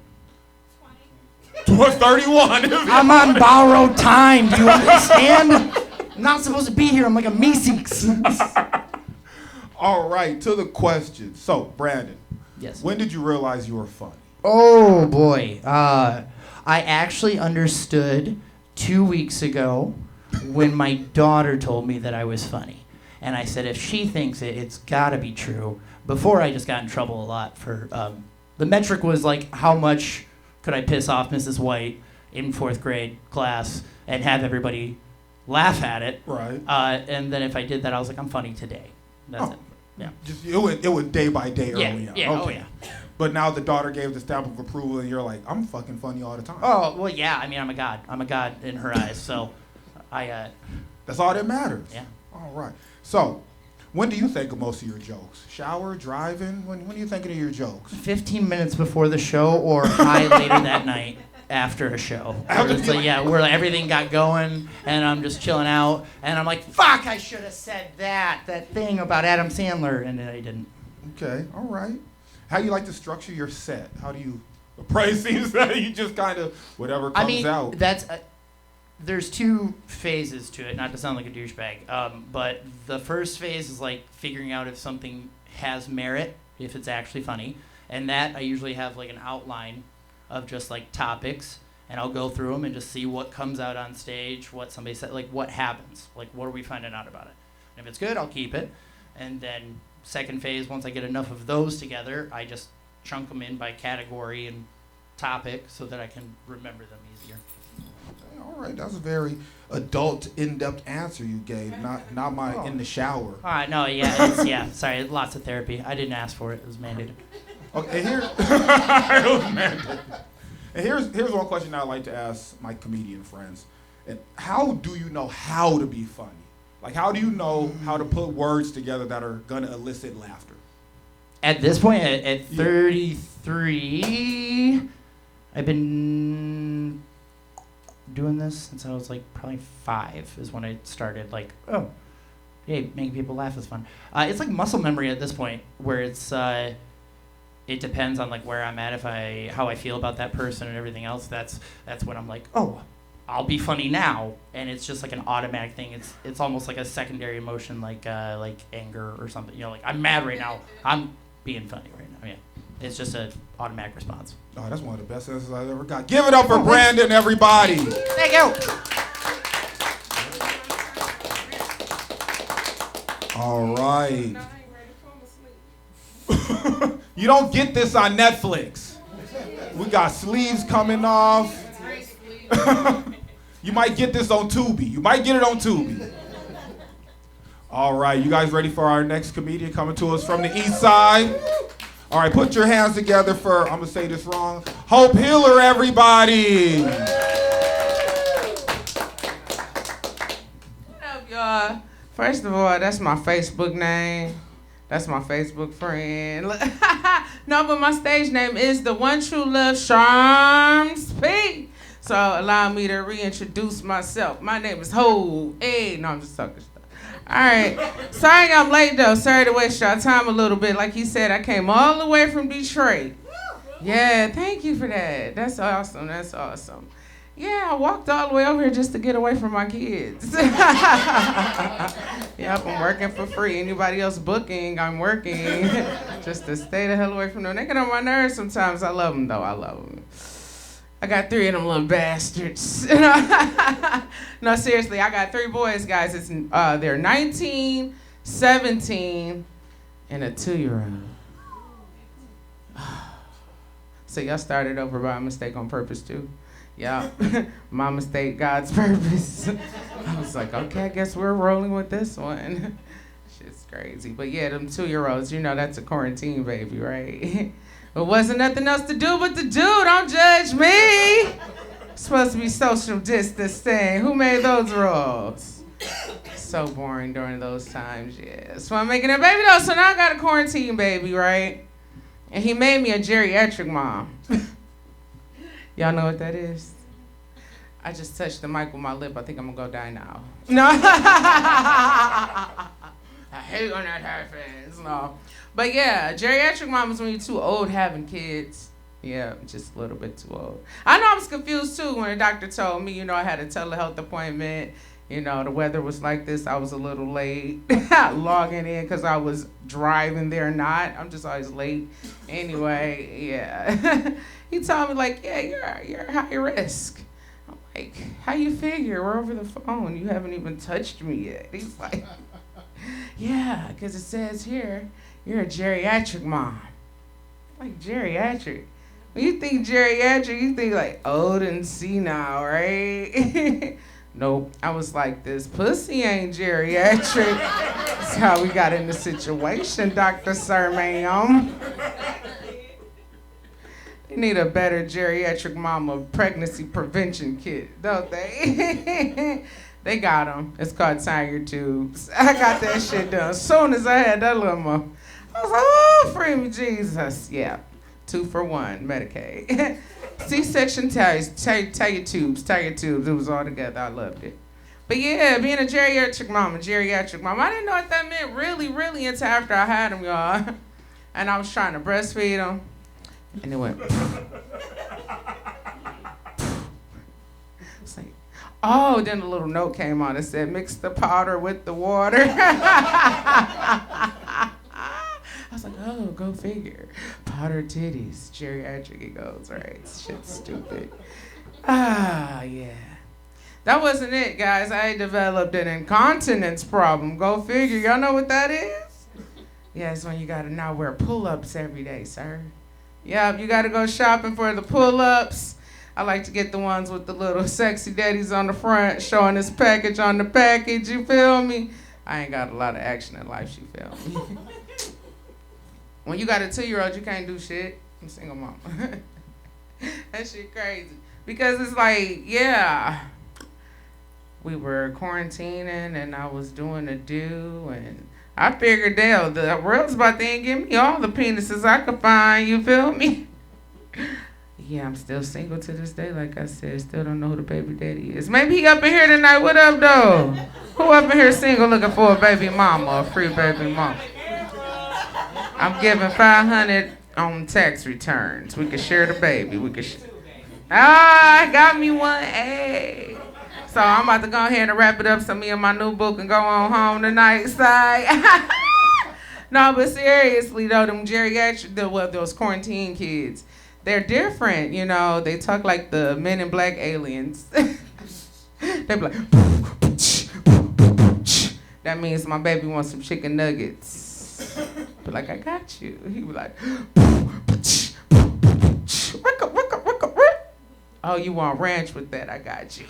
S1: 31.
S3: I'm on borrowed time. Do you understand? I'm not supposed to be here. I'm like a Macy's.
S1: All right, to the question. So, Brandon.
S3: Yes.
S1: When did you realize you were funny?
S3: Oh boy. I actually understood 2 weeks ago when my daughter told me that I was funny. And I said, if she thinks it, it's gotta be true. Before, I just got in trouble a lot for, the metric was like, how much could I piss off Mrs. White in 4th grade class and have everybody laugh at it.
S1: Right.
S3: And then if I did that, I was like, I'm funny today. That's it. Yeah.
S1: Just it was day by day early on.
S3: Yeah.
S1: Okay.
S3: Oh yeah.
S1: But now the daughter gave the stamp of approval, and you're like, I'm fucking funny all the time.
S3: Oh well, yeah. I mean, I'm a god. I'm a god in her eyes. So,
S1: That's all that matters.
S3: Yeah.
S1: All right. So, when do you think of most of your jokes? Shower, driving? When are you thinking of your jokes?
S3: 15 minutes before the show or high later that night after a show. Where everything got going and I'm just chilling out and I'm like, fuck, I should have said that thing about Adam Sandler, and then I didn't.
S1: Okay. All right. How do you like to structure your set? How do you? The praise seems that you just kind of whatever comes out.
S3: There's 2 phases to it, not to sound like a douchebag, but the first phase is like figuring out if something has merit, if it's actually funny, and that I usually have like an outline of just like topics, and I'll go through them and just see what comes out on stage, what somebody said, like what happens, like what are we finding out about it. And if it's good, I'll keep it, and then second phase, once I get enough of those together, I just chunk them in by category and topic so that I can remember them easier.
S1: All right. That's a very adult, in-depth answer you gave. Not my in the shower.
S3: No, yeah, sorry, lots of therapy. I didn't ask for it. It was mandated.
S1: Okay, and here's one question I'd like to ask my comedian friends. And how do you know how to be funny? Like, how do you know how to put words together that are gonna elicit laughter?
S3: At this point, at 33, I've been doing this since I was like probably 5 is when I started like, oh, hey, making people laugh is fun. It's like muscle memory at this point where it's, it depends on like where I'm at, how I feel about that person and everything else. That's when I'm like, oh, I'll be funny now, and it's just like an automatic thing. It's almost like a secondary emotion, like anger or something. You know, like I'm mad right now. I'm being funny right now. Yeah, it's just an automatic response.
S1: Oh, that's one of the best answers I've ever got. Give it up for Brandon, everybody.
S3: Thank you.
S1: All right. You don't get this on Netflix. We got sleeves coming off. You might get this on Tubi. You might get it on Tubi. All right, you guys ready for our next comedian coming to us from the east side? All right, put your hands together for, I'm gonna say this wrong, Hope Hiller, everybody.
S6: What up, y'all? First of all, that's my Facebook name. That's my Facebook friend. No, but my stage name is the one true love Sharms P. So allow me to reintroduce myself. My name is Ho. Hey, no, I'm just talking stuff. All right. Sorry I'm late though. Sorry to waste your time a little bit. Like he said, I came all the way from Detroit. Yeah, thank you for that. That's awesome. That's awesome. Yeah, I walked all the way over here just to get away from my kids. Yep, I'm working for free. Anybody else booking, I'm working just to stay the hell away from them. They get on my nerves sometimes. I love them, though. I love them. I got 3 of them little bastards. No, seriously, I got 3 boys, guys. They're 19, 17, and a 2-year-old. So y'all started over by a mistake on purpose, too? Yeah, my mistake, God's purpose. I was like, okay, I guess we're rolling with this one. Shit's crazy. But yeah, them 2-year-olds, you know that's a quarantine baby, right? But wasn't nothing else to do but to do. Don't judge me. Supposed to be social distancing. Who made those rules? So boring during those times, yeah. So I'm making a baby though, so now I got a quarantine baby, right? And he made me a geriatric mom. Y'all know what that is? I just touched the mic with my lip. I think I'm gonna go die now. No. I hate when that happens. No. But yeah, geriatric mom is when you're too old having kids. Yeah, just a little bit too old. I know I was confused too when the doctor told me, I had a telehealth appointment. The weather was like this. I was a little late logging in because I was driving there not. I'm just always late. Anyway, yeah. He told me like, yeah, you're high risk. I'm like, how you figure? We're over the phone. You haven't even touched me yet. He's like, yeah, because it says here, you're a geriatric mom. I'm like, geriatric? When you think geriatric, you think like old and senile, right? Nope. I was like, this pussy ain't geriatric. That's how we got in the situation, Dr. Sir, ma'am. They need a better geriatric mama pregnancy prevention kit, don't they? They got them. It's called Tiger Tubes. I got that shit done as soon as I had that little one. I was like, oh, free me, Jesus. Yeah, 2 for 1, Medicaid. C-section Tiger Tubes. It was all together. I loved it. But yeah, being a geriatric mom. I didn't know what that meant really until after I had him, y'all. And I was trying to breastfeed him. And it went. It's like, oh, then a little note came on that said, mix the powder with the water. I was like, oh, go figure. Powder titties, geriatric, it goes, right? Shit's stupid. Yeah. That wasn't it, guys. I developed an incontinence problem. Go figure. Y'all know what that is? Yeah, it's when you gotta now wear pull-ups every day, sir. Yep, you gotta go shopping for the pull-ups. I like to get the ones with the little sexy daddies on the front, showing his package on the package, you feel me? I ain't got a lot of action in life, you feel me? When you got a 2-year-old, you can't do shit. I'm a single mom. That shit crazy. Because it's like, yeah, we were quarantining and I was doing a do and I figured, damn, the world's about to give me all the penises I could find, you feel me? Yeah, I'm still single to this day, like I said. Still don't know who the baby daddy is. Maybe he up in here tonight. What up, though? Who up in here single looking for a baby mama, a free baby mama? I'm giving $500 on tax returns. We can share the baby. We can I got me one. Hey. So I'm about to go ahead and wrap it up so me and my new book can go on home tonight. Side. No, but seriously though, them geriatric, those quarantine kids, they're different, you know. They talk like the Men in Black aliens. They be like, that means my baby wants some chicken nuggets. But like, I got you. He be like, oh, you want ranch with that? I got you.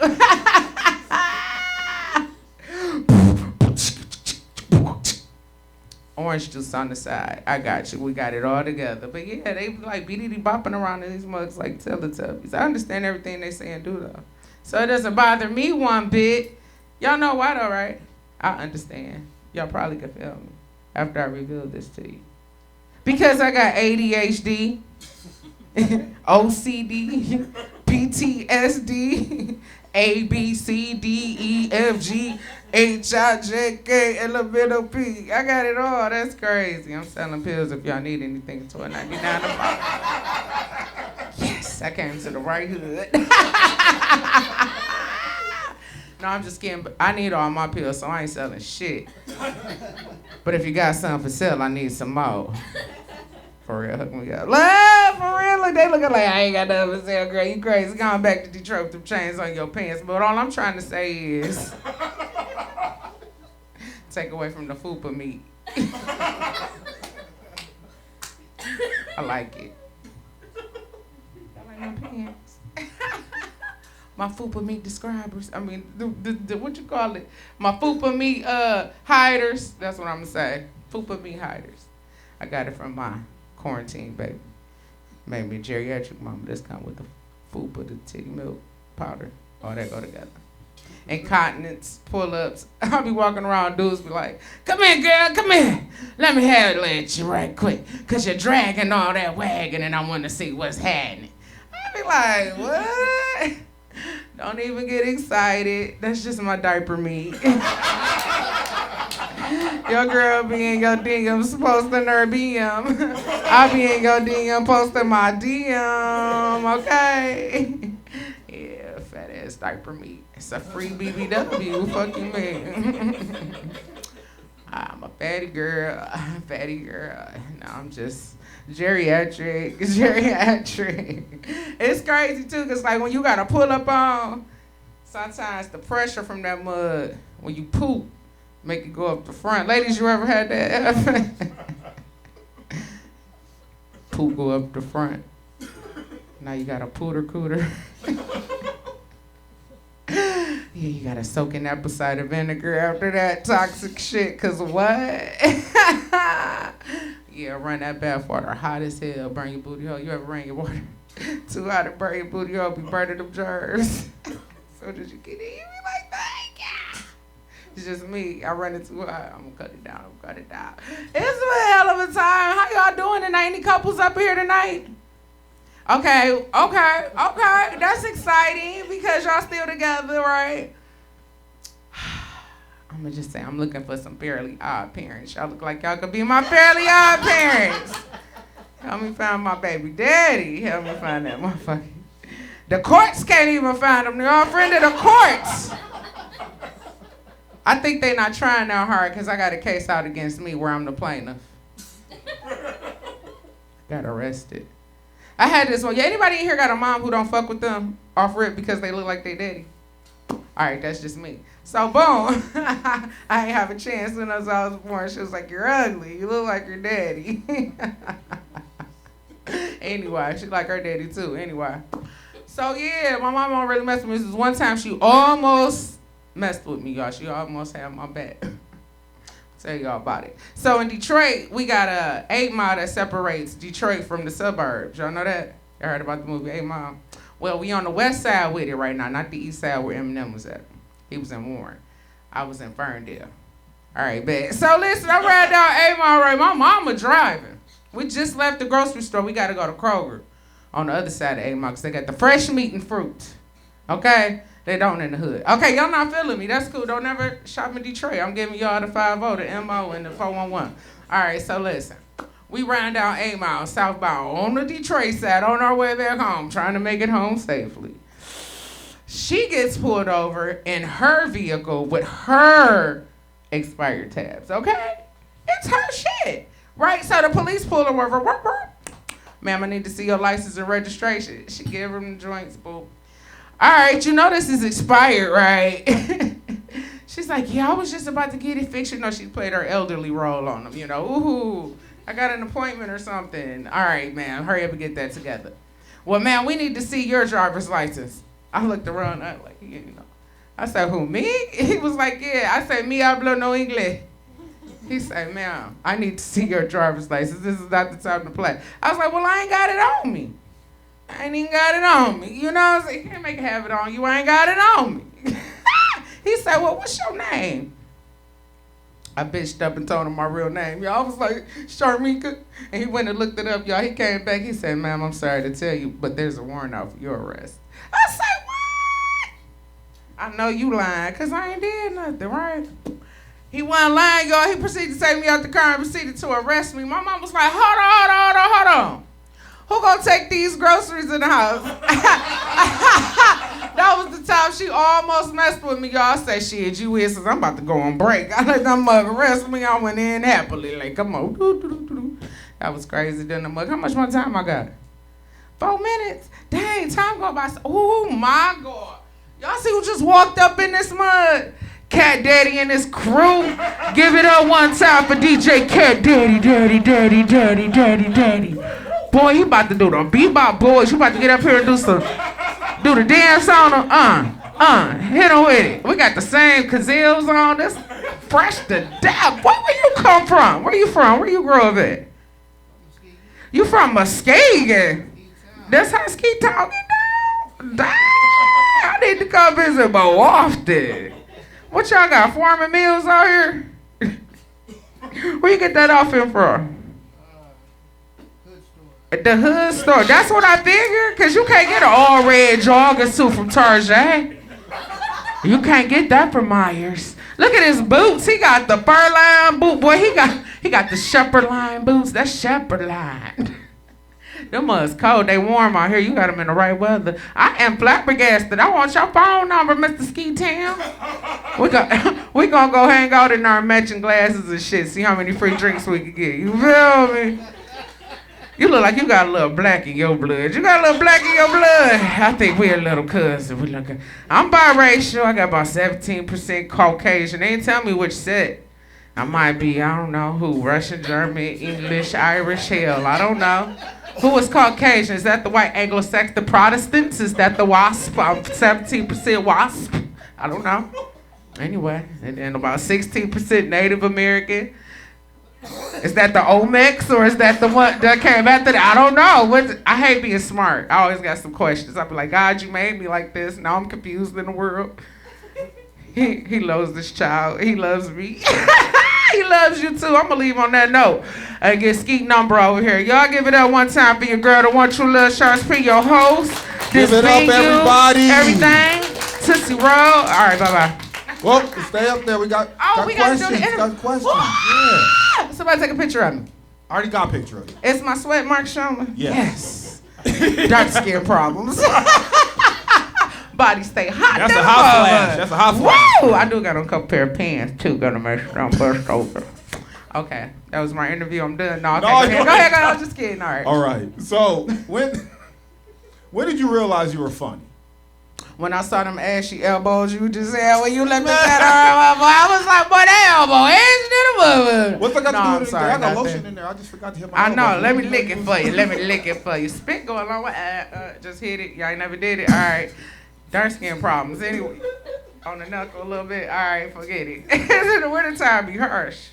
S6: Orange juice on the side. I got you. We got it all together. But yeah, they be like BDD bopping around in these mugs like Teletubbies. I understand everything they say and do though. So it doesn't bother me one bit. Y'all know why though, right? I understand. Y'all probably could feel me after I reveal this to you. Because I got ADHD, OCD, PTSD, A, B, C, D, E, F, G, H, I, J, K, L, M, N, O, P. I got it all. That's crazy. I'm selling pills if y'all need anything. $12.99 a box. Yes, I came to the right hood. No, I'm just kidding. I need all my pills, so I ain't selling shit. But if you got something for sale, I need some more. For real, hook me up. Love, for real. Look, they looking like I ain't got nothing for sale, girl. You crazy. Going back to Detroit with them chains on your pants. But all I'm trying to say is take away from the fupa meat. I like it. I like my pants. My fupa meat describers. I mean, the what you call it? My fupa meat hiders. That's what I'm gonna say. Fupa meat hiders. I got it from my quarantine baby. Made me a geriatric mama. This come with the fupa, the titty milk powder. All that go together. Incontinence, pull-ups. I'll be walking around, dudes be like, come here, girl, come here. Let me have it you right quick. Cause you're dragging all that wagon and I want to see what's happening. I be like, what? Don't even get excited. That's just my diaper meat. Your girl be in your DM posting her DM. I be in your DM posting my DM, okay? Yeah, fat ass diaper meat. It's a free BBW, fuck you, man. I'm a fatty girl. No, I'm just geriatric. It's crazy too, cause like when you gotta pull up on, sometimes the pressure from that mud, when you poop, make it go up the front. Ladies, you ever had that? Poop go up the front. Now you got a pooter cooter. Yeah, you gotta soak in apple cider vinegar after that toxic shit, cause what? Yeah, run that bath water hot as hell, burn your booty hole. You ever run your water too hot to burn your booty hole, be burning them germs. So did you get it? You be like that? Yeah. It's just me. I run it too hot. I'm gonna cut it down. It's a hell of a time. How y'all doing tonight? Any couples up here tonight? Okay. That's exciting because y'all still together, right? I'm gonna just say I'm looking for some Fairly Odd Parents. Y'all look like y'all could be my Fairly Odd Parents. Help me find my baby daddy. Help me find that motherfucker. The courts can't even find him. They're all friend of the courts. I think they're not trying that hard because I got a case out against me where I'm the plaintiff. Got arrested. I had this one. Yeah, anybody in here got a mom who don't fuck with them off rip because they look like they daddy? All right, that's just me. So boom, I ain't have a chance when I was born. She was like, "You're ugly. You look like your daddy." Anyway, she like her daddy too. Anyway, So yeah, my mom don't really mess with me. This is one time she almost messed with me, y'all. She almost had my back. Tell y'all about it. So in Detroit, we got a 8 Mile that separates Detroit from the suburbs. Y'all know that? You heard about the movie 8 Mile? Well, we on the west side with it right now, not the east side where Eminem was at. He was in Warren. I was in Ferndale. All right, bet. So listen, I ride down 8 Mile right. My mama driving. We just left the grocery store. We got to go to Kroger on the other side of 8 Mile because they got the fresh meat and fruit. Okay? They don't in the hood. Okay, y'all not feeling me. That's cool. Don't ever shop in Detroit. I'm giving y'all the 5-0, the MO, and the 411. All right, so listen. We ran down 8 Mile southbound on the Detroit side on our way back home, trying to make it home safely. She gets pulled over in her vehicle with her expired tabs, okay? It's her shit, right? So the police pull her over. Ma'am, I need to see your license and registration. She give them the joints, boo. All right, you know this is expired, right? She's like, yeah, I was just about to get it fixed. You know, she played her elderly role on them, you know. Ooh, I got an appointment or something. All right, ma'am, hurry up and get that together. Well, ma'am, we need to see your driver's license. I looked around, I like, you know. I said, who, me? He was like, yeah. I said, me hablo no inglés. He said, ma'am, I need to see your driver's license. This is not the time to play. I was like, well, I ain't got it on me. I ain't even got it on me. You know, I was like, you can't make it have it on you. I ain't got it on me. He said, well, what's your name? I bitched up and told him my real name. Y'all, I was like, Sharmika. And he went and looked it up, y'all. He came back. He said, ma'am, I'm sorry to tell you, but there's a warrant out for your arrest. I said, what? I know you lying, because I ain't did nothing, right? He wasn't lying, y'all. He proceeded to take me out the car and proceeded to arrest me. My mom was like, hold on. Who gonna take these groceries in the house? That was the time she almost messed with me, y'all. I say, shit, you here since I'm about to go on break. I let that mug arrest me. I went in happily, like, come on. That was crazy, didn't the mug? How much more time I got? 4 minutes? Dang, time go by. Oh my God. Y'all see who just walked up in this mud? Cat Daddy and his crew. Give it up one time for DJ Cat Daddy. Boy, you about to do the bebop, boys. You about to get up here and do the dance on them. Hit them with it. We got the same Kazills on. This fresh to death. Where you come from? Where you from? Where you grew up at? You from Muskegon? That's how Ski talking now? Damn, I need to come visit more often. What y'all got, Foreman Mills out here? Where you get that outfit from? The hood store. That's what I figured, because you can't get an all-red jogger suit from Target. You can't get that from Myers. Look at his boots. He got the fur-lined boot. Boy, he got the shepherd line boots. That's shepherd line. Them mud's cold. They warm out here. You got them in the right weather. I am flabbergasted. I want your phone number, Mr. Ski Town. We gonna go hang out in our matching glasses and shit. See how many free drinks we can get. You feel me? You look like you got a little black in your blood. You got a little black in your blood. I think we a little cousin. I'm biracial. I got about 17% Caucasian. They ain't tell me which set. I might be, I don't know who, Russian, German, English, Irish, hell, I don't know. Who is Caucasian? Is that the white Anglo-Saxon, the Protestants? Is that the WASP? I'm 17% WASP. I don't know. Anyway, and about 16% Native American. Is that the Omex or is that the one that came after that? I don't know. I hate being smart. I always got some questions. I be like, God, you made me like this. Now I'm confused in the world. He loves this child. He loves me. He loves you too. I'm gonna leave on that note and get Skeet number over here. Y'all give it up one time for your girl, the one true Totl Sharms P, your host.
S1: Give it up, everybody.
S6: Everything. Tootsie Roll. All right, bye-bye.
S1: Well, stay up there. We got questions. Got questions. Yeah.
S6: Somebody take a picture of me.
S1: I already got a picture of you.
S6: Is my sweat mark showing?
S1: Yes.
S6: Dark skin problems. Body stay hot.
S1: That's a hot flash. That's a hot flash.
S6: Woo! I do got on a couple pair of pants too. Gonna make sure I'm burst over. Okay, that was my interview. I'm done. No, okay, go ahead. I'm just kidding. All right.
S1: All right. So when did you realize you were funny?
S6: When I saw them ashy elbows, you just said when you left the center, I was like, boy, that elbow ashy than a mother.
S1: What's I got to do
S6: I'm
S1: with it?
S6: sorry,
S1: I got
S6: nothing.
S1: lotion in there. I just forgot to hit my
S6: I
S1: elbow.
S6: know. Let me lick it for you. Let me lick it for you. Spit go along with just hit it. Y'all ain't never did it. All right. Dark skin problems. Anyway, on the knuckle a little bit. All right, forget it. In the wintertime, be harsh.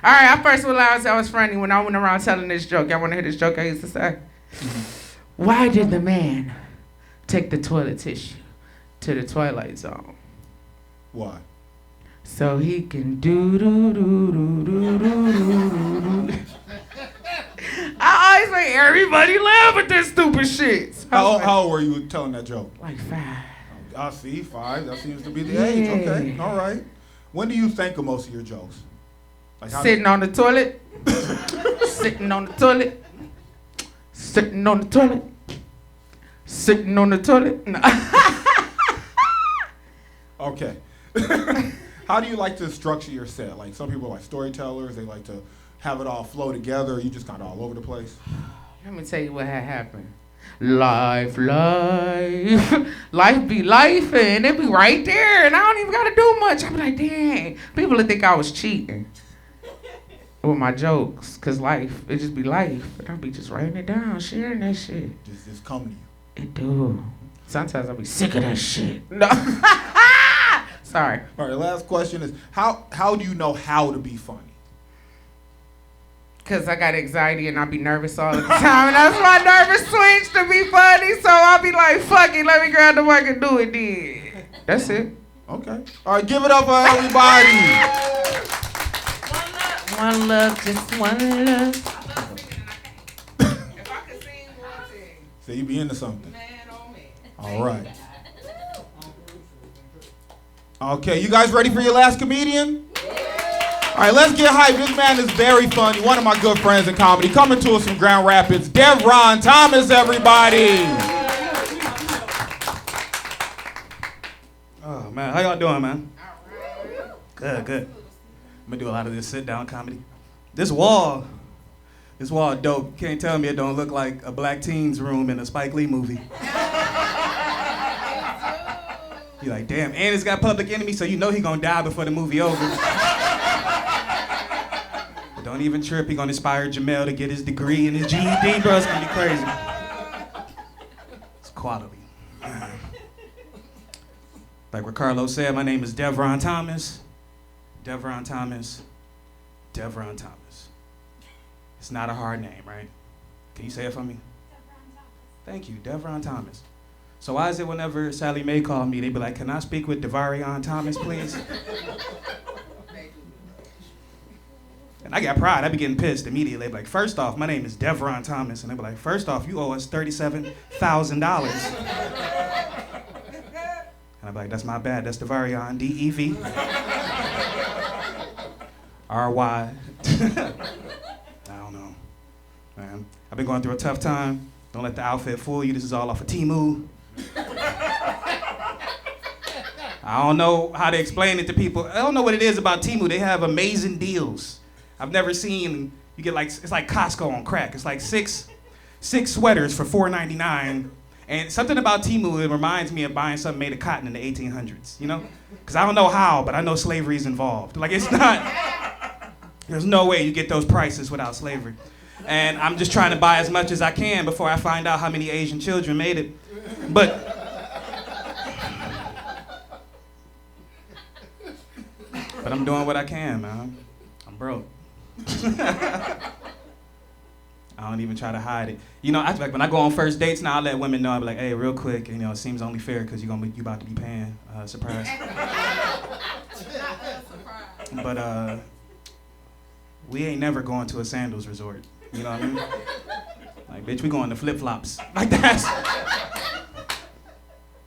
S6: All right, I first realized I was funny when I went around telling this joke. Y'all want to hear this joke I used to say? Why did the man take the toilet tissue to the Twilight Zone?
S1: Why?
S6: So he can do. I always make everybody laugh at this stupid shit.
S1: How old were you telling that joke?
S6: Like 5.
S1: I see, 5. That seems to be the age. Okay, all right. When do you think of most of your jokes? Like
S6: Sitting on the toilet. Sitting on the toilet. Sitting on the toilet. Sitting on the toilet. No.
S1: Okay. How do you like to structure your set? Like some people are like storytellers. They like to have it all flow together. You just kind of all over the place.
S6: Let me tell you what had happened. Life be life, and it be right there, and I don't even gotta do much. I be like, dang, people would think I was cheating with my jokes, cause life, it just be life, and I be just writing it down, sharing that shit.
S1: Just coming to you.
S6: It do. Sometimes I be sick of that shit. No. Sorry.
S1: All right. Last question is how do you know how to be funny?
S6: Cause I got anxiety and I be nervous all the time, and that's my nervous switch to be funny. So I'll be like, fuck it, let me grab the mic and do it then. That's it.
S1: Okay. All right. Give it up for everybody.
S6: One love, just one love. If I could sing, one thing.
S1: So you be into something.
S6: Man, oh man.
S1: All right. Okay, you guys ready for your last comedian? All right, let's get hyped. This man is very funny. One of my good friends in comedy. Coming to us from Grand Rapids, Devarron Thomas, everybody.
S7: Oh, man. How y'all doing, man? Good. I'm gonna do a lot of this sit-down comedy. This wall dope. Can't tell me it don't look like a black teen's room in a Spike Lee movie. You're like, damn, and it's got Public Enemy, so you know he gonna die before the movie over. But don't even trip, he gonna inspire Jamel to get his degree and his GED, bro. It's gonna be crazy. It's quality. Like Ricarlo said, my name is Devarron Thomas. Devarron Thomas. Devarron Thomas. It's not a hard name, right? Can you say it for me? Thank you, Devarron Thomas. So why is it whenever Sally Mae called me, they be like, can I speak with Devarron Thomas, please? And I got pride. I be getting pissed immediately. They be like, first off, my name is Devarron Thomas. And they be like, first off, you owe us $37,000. And I be like, that's my bad. That's Devarron, D-E-V. R-Y. I don't know, man. I've been going through a tough time. Don't let the outfit fool you. This is all off of Temu. I don't know how to explain it to people. I don't know what it is about Temu. They have amazing deals. I've never seen, you get like, it's like Costco on crack. It's like six sweaters for $4.99. And something about Temu, it reminds me of buying something made of cotton in the 1800s, you know? Because I don't know how, but I know slavery is involved. Like, it's not, there's no way you get those prices without slavery. And I'm just trying to buy as much as I can before I find out how many Asian children made it. But I'm doing what I can, man. I'm broke. I don't even try to hide it. You know, like when I go on first dates now, I let women know. I be like, hey, real quick, you know, it seems only fair because you about to be paying. Surprise. But we ain't never going to a sandals resort. You know what I mean? Like, bitch, we going to flip-flops. Like, that's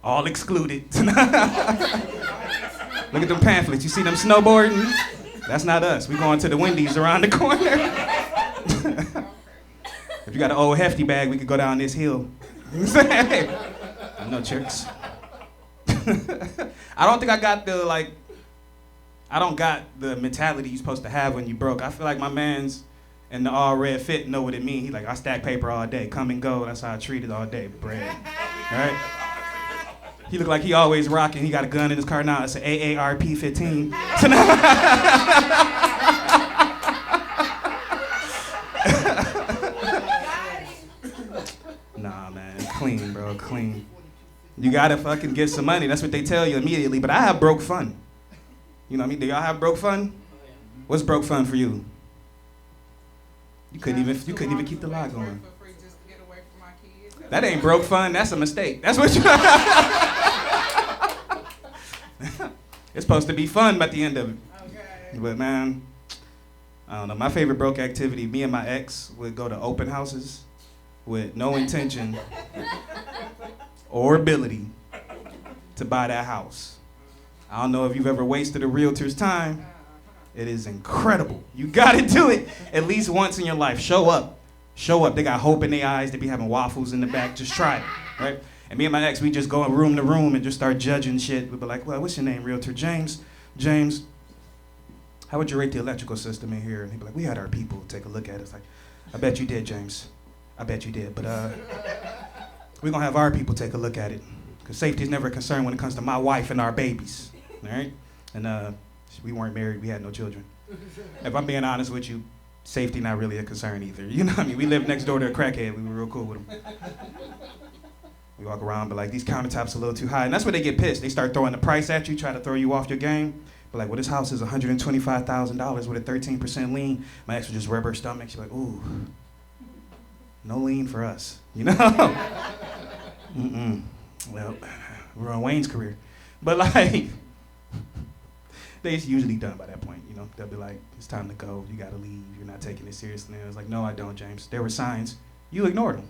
S7: all excluded. Look at them pamphlets. You see them snowboarding? That's not us. We going to the Wendy's around the corner. If you got an old hefty bag, we could go down this hill. No tricks. I don't think I got the mentality you're supposed to have when you broke. I feel like my man's in the all red fit know what it means. He like, I stack paper all day, come and go. That's how I treat it all day, bread. All right? He looked like he always rocking. He got a gun in his car now. It's an AARP-15. Nah, man, clean, bro, clean. You gotta fucking get some money. That's what they tell you immediately. But I have broke fun. You know what I mean? Do y'all have broke fun? What's broke fun for you? You couldn't even keep the lie going. That ain't broke fun. That's a mistake. That's what you. It's supposed to be fun at the end of it. Okay. But man, I don't know. My favorite broke activity, me and my ex would go to open houses with no intention or ability to buy that house. I don't know if you've ever wasted a realtor's time. It is incredible. You gotta do it at least once in your life. Show up. Show up. They got hope in their eyes. They be having waffles in the back. Just try it, right? And me and my ex, we just go room to room and just start judging shit. We'd be like, well, what's your name, realtor? James. James, how would you rate the electrical system in here? And he'd be like, we had our people take a look at it. It's like, I bet you did, James. I bet you did. But we're going to have our people take a look at it. Because safety is never a concern when it comes to my wife and our babies, all right? And we weren't married. We had no children. If I'm being honest with you, safety not really a concern either. You know what I mean? We lived next door to a crackhead. We were real cool with him. We walk around, but like, these countertops are a little too high. And that's where they get pissed. They start throwing the price at you, try to throw you off your game. But like, well, this house is $125,000 with a 13% lien. My ex would just rub her stomach. She's like, ooh, no lien for us, you know? Well, we're on Wayne's career. But like, they're usually done by that point, you know? They'll be like, it's time to go. You gotta leave. You're not taking it seriously. And I was like, no, I don't, James. There were signs. You ignored them.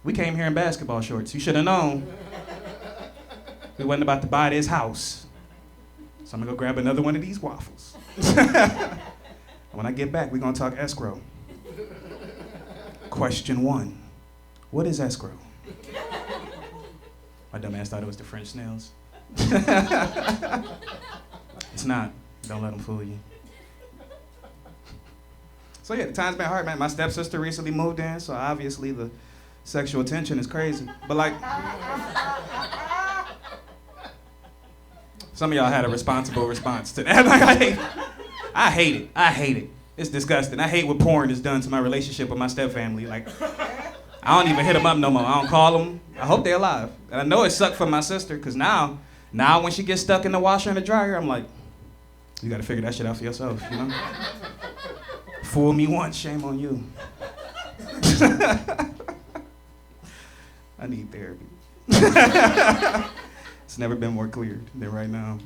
S7: We came here in basketball shorts. You should have known. We wasn't about to buy this house. So I'm gonna go grab another one of these waffles. When I get back, we're gonna talk escrow. Question 1, what is escrow? My dumb ass thought it was the French snails. It's not. Don't let them fool you. So yeah, the time's been hard, man. My stepsister recently moved in, so obviously the sexual tension is crazy. But like, some of y'all had a responsible response to that. Like, I hate it. I hate it. It's disgusting. I hate what porn has done to my relationship with my stepfamily. Like, I don't even hit them up no more. I don't call them. I hope they're alive. And I know it sucked for my sister, because now when she gets stuck in the washer and the dryer, I'm like, you gotta figure that shit out for yourself, you know? Fool me once, shame on you. I need therapy. It's never been more clear than right now.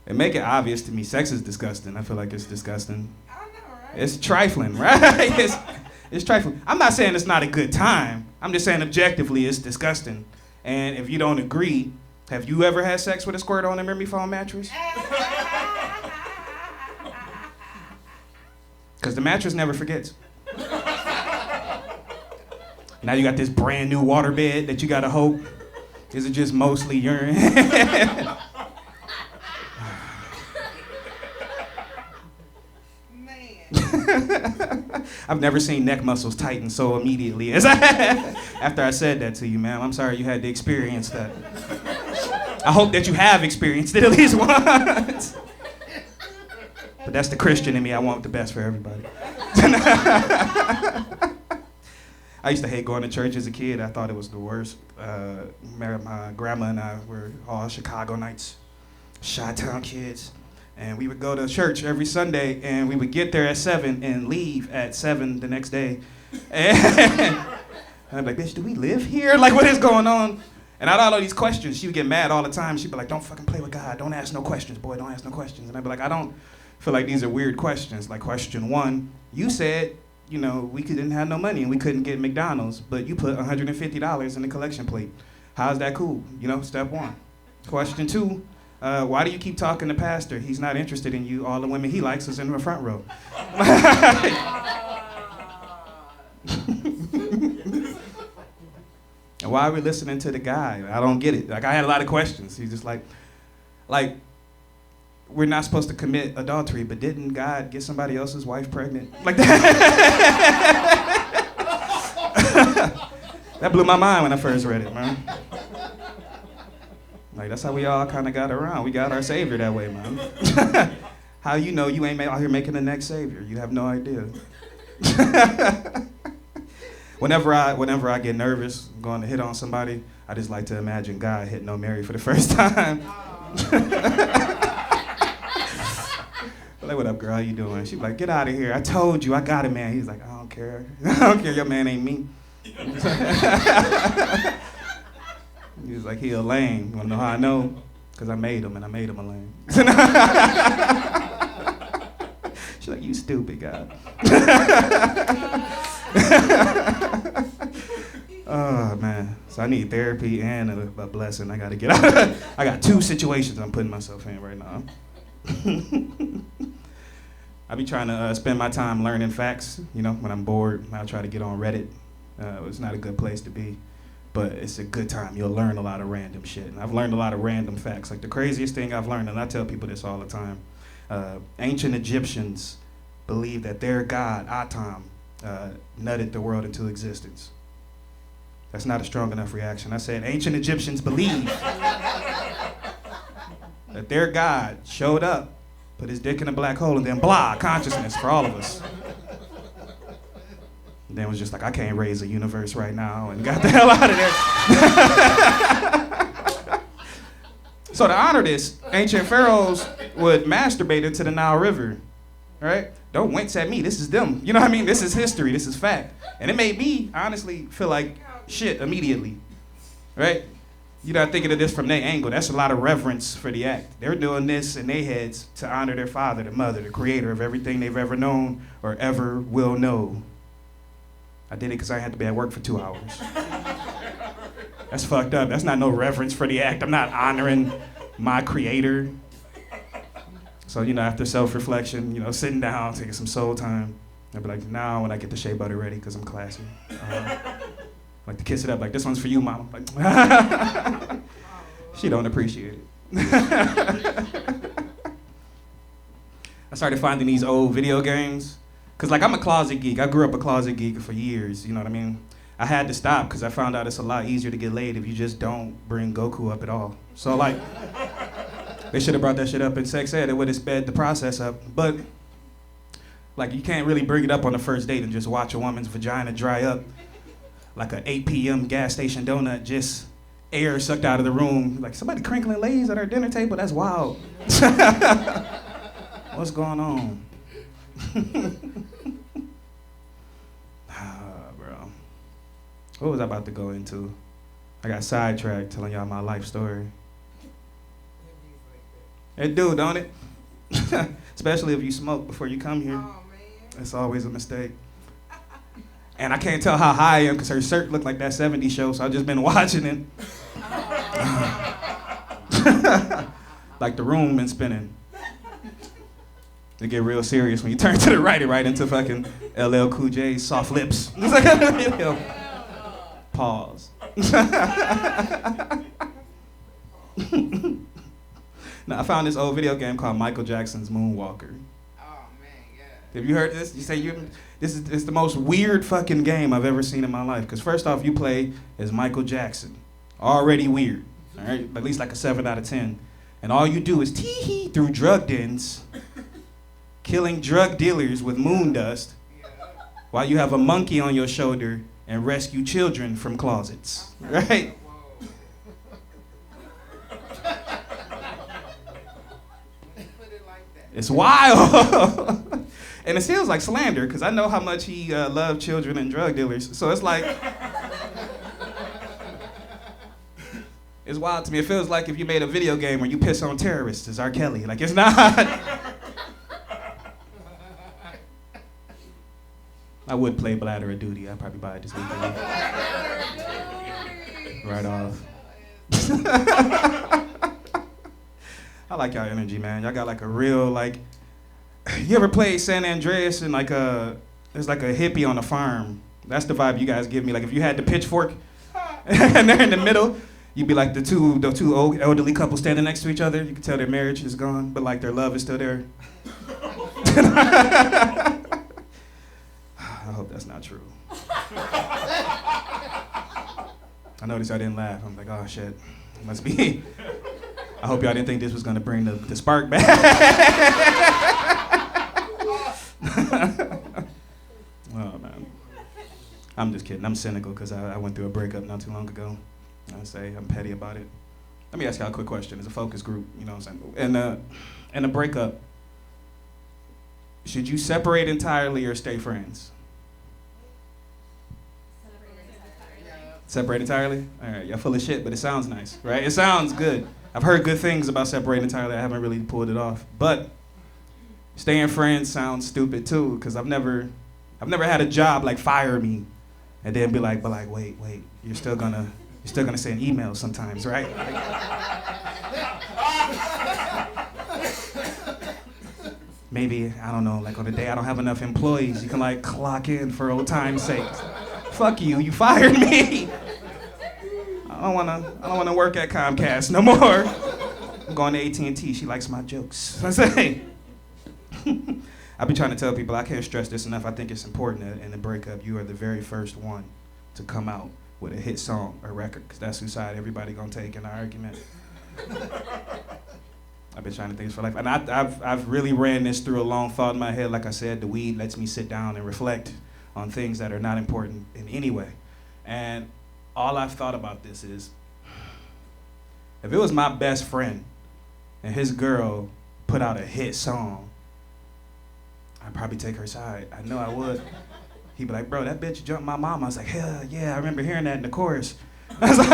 S7: And make it obvious to me, sex is disgusting. I feel like it's disgusting.
S6: I know, right?
S7: It's trifling, right? It's trifling. I'm not saying it's not a good time. I'm just saying objectively it's disgusting. And if you don't agree, have you ever had sex with a squirt on a memory foam mattress? Because the mattress never forgets. Now you got this brand new waterbed that you gotta hope. Is it just mostly urine? I've never seen neck muscles tighten so immediately as after I said that to you, ma'am. I'm sorry you had to experience that. I hope that you have experienced it at least once. But that's the Christian in me. I want the best for everybody. I used to hate going to church as a kid. I thought it was the worst. My grandma and I were all Chicago-nites, Chi-town kids. And we would go to church every Sunday, and we would get there at 7 and leave at 7 the next day. And I'd be like, bitch, do we live here? Like, what is going on? And I'd all these questions. She would get mad all the time. She'd be like, don't fucking play with God. Don't ask no questions, boy. Don't ask no questions. And I'd be like, I don't feel like these are weird questions. Like, question 1, you said, you know, we didn't have no money and we couldn't get McDonald's, but you put $150 in the collection plate. How's that cool? You know, step 1. Question 2, why do you keep talking to pastor? He's not interested in you. All the women he likes is in the front row. And why are we listening to the guy? I don't get it. Like, I had a lot of questions. He's just like, we're not supposed to commit adultery, but didn't God get somebody else's wife pregnant? Like that. That blew my mind when I first read it, man. Like, that's how we all kind of got around. We got our savior that way, man. How you know you ain't out here making the next savior? You have no idea. Whenever I get nervous going to hit on somebody, I just like to imagine God hitting on Mary for the first time. Like, what up, girl? How you doing? She's like, get out of here. I told you, I got it, man. He's like, I don't care. I don't care. Your man ain't me. He was like, he a lame. You wanna know how I know? Because I made him, and I made him a lame. She's like, you stupid guy. Oh, man. So I need therapy and a blessing. I got to get out. I got 2 situations I'm putting myself in right now. I be trying to spend my time learning facts. You know, when I'm bored, I'll try to get on Reddit. It's not a good place to be, but it's a good time. You'll learn a lot of random shit. And I've learned a lot of random facts. Like the craziest thing I've learned, and I tell people this all the time, ancient Egyptians believed that their god, Atum, nutted the world into existence. That's not a strong enough reaction. I said ancient Egyptians believed that their god showed up, put his dick in a black hole, and then blah, consciousness for all of us. And then was just like, I can't raise a universe right now, and got the hell out of there. So to honor this, ancient pharaohs would masturbate into the Nile River, right? Don't wince at me, this is them. You know what I mean? This is history, this is fact. And it made me honestly feel like shit immediately, right? You're not thinking of this from their angle. That's a lot of reverence for the act. They're doing this in their heads to honor their father, the mother, the creator of everything they've ever known or ever will know. I did it because I had to be at work for 2 hours. That's fucked up. That's not no reverence for the act. I'm not honoring my creator. So, you know, after self-reflection, you know, sitting down, taking some soul time, I'd be like, now when I get the shea butter ready, because I'm classy. Like to kiss it up, like, this one's for you, mama. Like, she don't appreciate it. I started finding these old video games. Cause like I'm a closet geek. I grew up a closet geek for years, you know what I mean? I had to stop because I found out it's a lot easier to get laid if you just don't bring Goku up at all. So like, they should have brought that shit up in sex ed. It would have sped the process up. But like you can't really bring it up on the first date and just watch a woman's vagina dry up like an 8 p.m. gas station donut, just air sucked out of the room. Like somebody crinkling Lay's at our dinner table, that's wild. What's going on? Bro. What was I about to go into? I got sidetracked telling y'all my life story. It do, don't it? Especially if you smoke before you come here.
S6: Oh, man.
S7: It's always a mistake. And I can't tell how high I am because her shirt looked like that 70s show, so I've just been watching it. Like the room been spinning. It get real serious when you turn to the right and right into fucking LL Cool J's soft lips. It's like, pause. Now I found this old video game called Michael Jackson's Moonwalker.
S6: Oh, man, yeah.
S7: Have you heard this? You say this is the most weird fucking game I've ever seen in my life. Because first off, you play as Michael Jackson. Already weird. All right? At least like a 7 out of 10. And all you do is tee-hee through drug dens, killing drug dealers with moon dust, while you have a monkey on your shoulder and rescue children from closets. Right? It's wild. And it feels like slander, because I know how much he loved children and drug dealers. So it's like, it's wild to me. It feels like if you made a video game where you piss on terrorists, it's R. Kelly. Like, it's not. I would play Bladder of Duty. I'd probably buy it this weekend. Right off. I like y'all energy, man. Y'all got like a real, like, you ever played San Andreas and like there's like a hippie on a farm? That's the vibe you guys give me. Like if you had the pitchfork and they're in the middle, you'd be like the two old elderly couples standing next to each other. You can tell their marriage is gone, but like their love is still there. I hope that's not true. I noticed I didn't laugh. I'm like, oh shit, must be. I hope y'all didn't think this was gonna bring the spark back. Oh man, I'm just kidding. I'm cynical because I went through a breakup not too long ago. I say I'm petty about it. Let me ask y'all a quick question. It's a focus group, you know what I'm saying? In a breakup, should you separate entirely or stay friends? Separate entirely? All right, y'all full of shit, but it sounds nice, right? It sounds good. I've heard good things about separating entirely. I haven't really pulled it off. But staying friends sounds stupid too, because I've never had a job like fire me and then be like, wait, you're still gonna send emails sometimes, right? Maybe, I don't know, like on a day I don't have enough employees, you can like clock in for old time's sake. Fuck you, you fired me. I don't wanna work at Comcast no more. I'm going to AT&T, she likes my jokes. I say, I've been trying to tell people, I can't stress this enough, I think it's important that in a breakup, you are the very first one to come out with a hit song or record, because that's whose side everybody gonna take in an argument. I've been trying to think this for life. And I've really ran this through a long thought in my head. Like I said, the weed lets me sit down and reflect on things that are not important in any way. And all I've thought about this is, if it was my best friend and his girl put out a hit song, I'd probably take her side. I know I would. He'd be like, bro, that bitch jumped my mama. I was like, hell yeah, I remember hearing that in the chorus. I was like,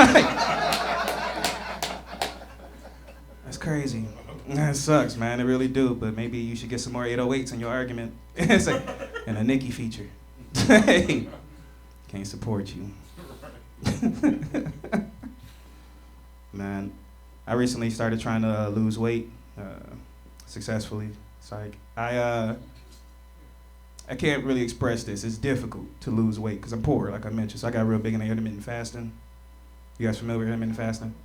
S7: that's crazy. That sucks, man, it really do, but maybe you should get some more 808s in your argument. It's like, and a Nicki feature. Hey, can't support you. Man, I recently started trying to lose weight successfully. It's like, I can't really express this. It's difficult to lose weight because I'm poor, like I mentioned. So I got real big into intermittent fasting. You guys familiar with intermittent fasting?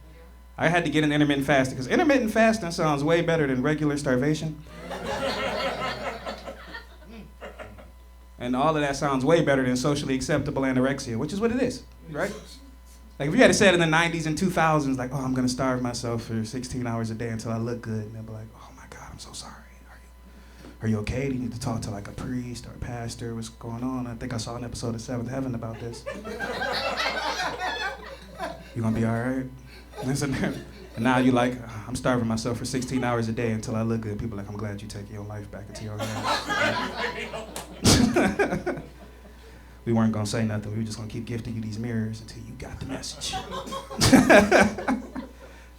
S7: I had to get in intermittent fasting because intermittent fasting sounds way better than regular starvation. And all of that sounds way better than socially acceptable anorexia, which is what it is, right? Like if you had said in the 90s and 2000s, like, oh, I'm gonna starve myself for 16 hours a day until I look good, and they'll be like, oh my God, I'm so sorry. Are you okay? Do you need to talk to like a priest or a pastor? What's going on? I think I saw an episode of Seventh Heaven about this. You gonna be all right? And now you like, I'm starving myself for 16 hours a day until I look good. People are like, I'm glad you're taking your life back into your hands. We weren't gonna say nothing. We were just gonna keep gifting you these mirrors until you got the message.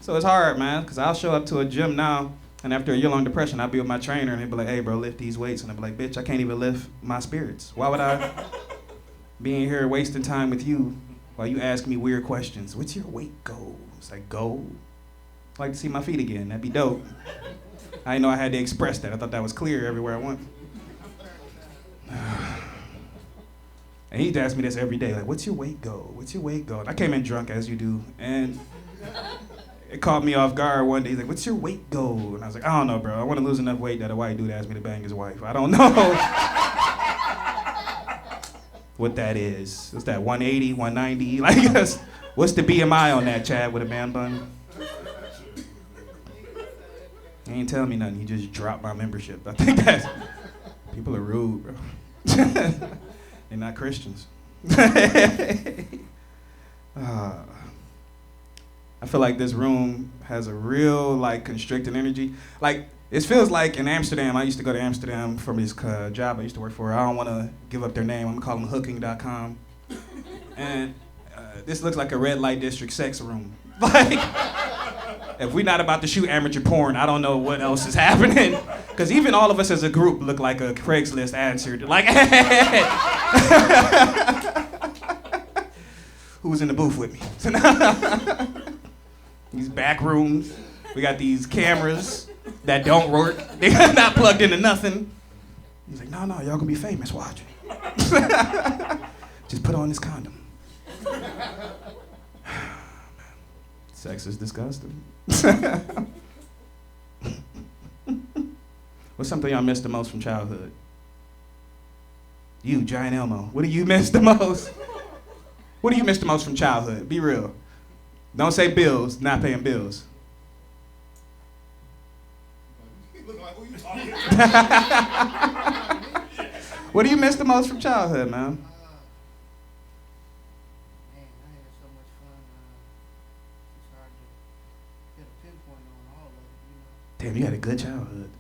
S7: So it's hard, man, because I'll show up to a gym now, and after a year-long depression, I'll be with my trainer, and he'll be like, hey, bro, lift these weights. And I'll be like, bitch, I can't even lift my spirits. Why would I be in here wasting time with you while you ask me weird questions? What's your weight goal? It's like, goal? I'd like to see my feet again. That'd be dope. I didn't know I had to express that. I thought that was clear everywhere I went. And he'd ask me this every day, like, what's your weight goal? What's your weight goal? And I came in drunk, as you do, and it caught me off guard one day. He's like, what's your weight goal? And I was like, I don't know, bro. I want to lose enough weight that a white dude asked me to bang his wife. I don't know what that is. What's that, 180, 190? Like, what's the BMI on that, Chad, with a man bun? He ain't telling me nothing. He just dropped my membership. I think that's... People are rude, bro. They're not Christians. I feel like this room has a real, like, constricted energy. Like, it feels like in Amsterdam, I used to go to Amsterdam from this job I used to work for. I don't want to give up their name. I'm going to call them hooking.com. And this looks like a red light district sex room. Like, if we're not about to shoot amateur porn, I don't know what else is happening. Because even all of us as a group look like a Craigslist answer. Like, who was in the booth with me? These back rooms, we got these cameras that don't work. They're not plugged into nothing. He's like, no, y'all gonna be famous, watch. Just put on this condom. Sex is disgusting. What's something y'all missed the most from childhood? You, Giant Elmo, what do you miss the most? What do you miss the most from childhood? Be real. Don't say bills, not paying bills. What do you miss the most from childhood, man?
S8: Man, I had so much fun. It's hard to get a pinpoint on all of it,
S7: Damn, you had a good childhood.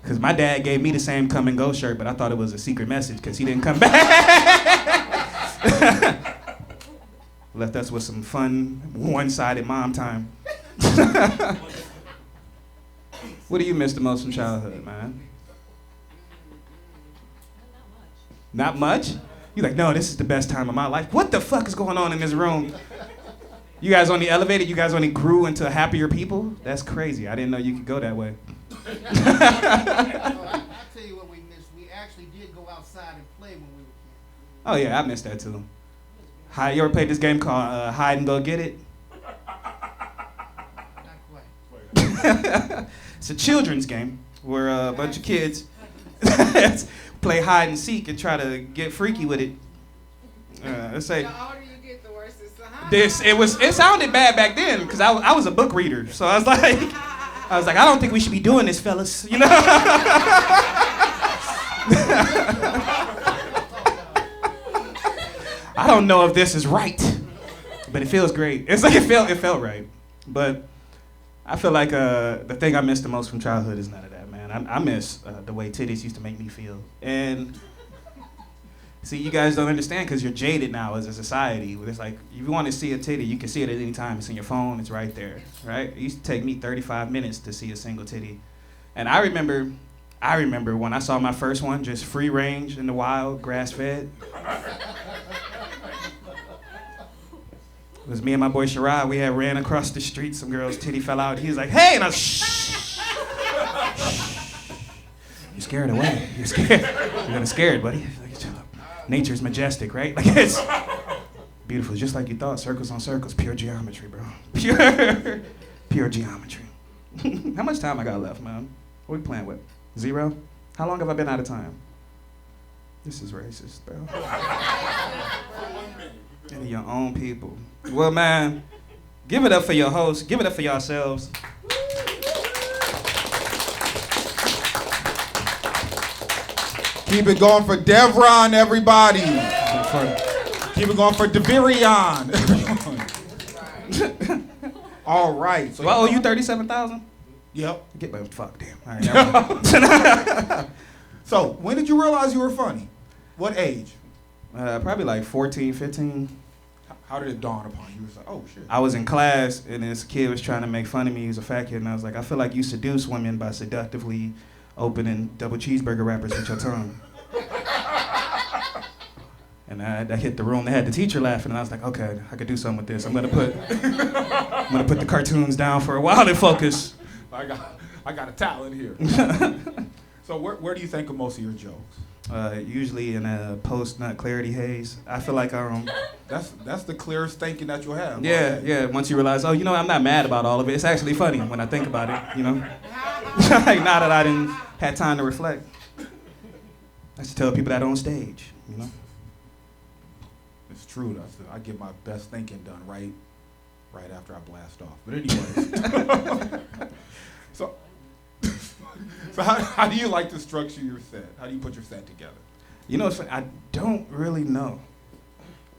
S7: Because my dad gave me the same come and go shirt, but I thought it was a secret message because he didn't come back. Left us with some fun, one-sided mom time. What do you miss the most from childhood, man? Not much? You're like, no, this is the best time of my life. What the fuck is going on in this room? You guys only elevated? You guys only grew into happier people? That's crazy. I didn't know you could go that way.
S8: I'll tell you what we missed. We actually did go outside and play when we were kids.
S7: Oh yeah, I missed that too. Hi, you ever played this game called Hide and Go Get It?
S8: Not quite.
S7: It's a children's game where a bunch of kids play hide and seek and try to get freaky with it. Let's say
S6: The older you get, the worse it's the
S7: it sounded bad back then because I was a book reader, so I was like I don't think we should be doing this, fellas. You know. I don't know if this is right, but it feels great. It's like it felt right. But I feel like the thing I miss the most from childhood is none of that, man. I miss the way titties used to make me feel. And see, you guys don't understand because you're jaded now as a society. It's like, if you want to see a titty, you can see it at any time. It's in your phone. It's right there, right? It used to take me 35 minutes to see a single titty. And I remember when I saw my first one, just free range in the wild, grass-fed. It was me and my boy Sherrod. We had ran across the street. Some girl's titty fell out. He was like, hey, and I was, shh. You're scared away. You're scared. You're gonna scared, buddy. Nature's majestic, right? Like it's beautiful, just like you thought. Circles on circles, pure geometry, bro. Pure geometry. How much time I got left, man? What we playing with? 0? How long have I been out of time? This is racist, bro. And your own people. Well, man, give it up for your host. Give it up for yourselves.
S1: Keep it going for Devarron, everybody. Keep it going for Devarron. All right. So
S7: Do I owe you $37,000?
S1: Yep.
S7: Get my fuck, damn. All right, never mind.
S1: So when did you realize you were funny? What age?
S7: Probably like 14, 15.
S1: How did it dawn upon you? You was like, oh shit.
S7: I was in class and this kid was trying to make fun of me. He was a fat kid, and I was like, I feel like you seduce women by seductively opening double cheeseburger wrappers with your tongue. And I hit the room. They had the teacher laughing, and I was like, okay, I could do something with this. I'm gonna put the cartoons down for a while and focus.
S1: I got a talent here. So where do you think of most of your jokes?
S7: Usually in a post-nut clarity haze. I feel like
S1: That's the clearest thinking that you'll have.
S7: yeah. Once you realize, oh, I'm not mad about all of it. It's actually funny when I think about it. Like now that I didn't had time to reflect. I should tell people that on stage.
S1: It's true. I get my best thinking done right after I blast off. But anyways, so how do you like to structure your set? How do you put your set together?
S7: It's funny, I don't really know.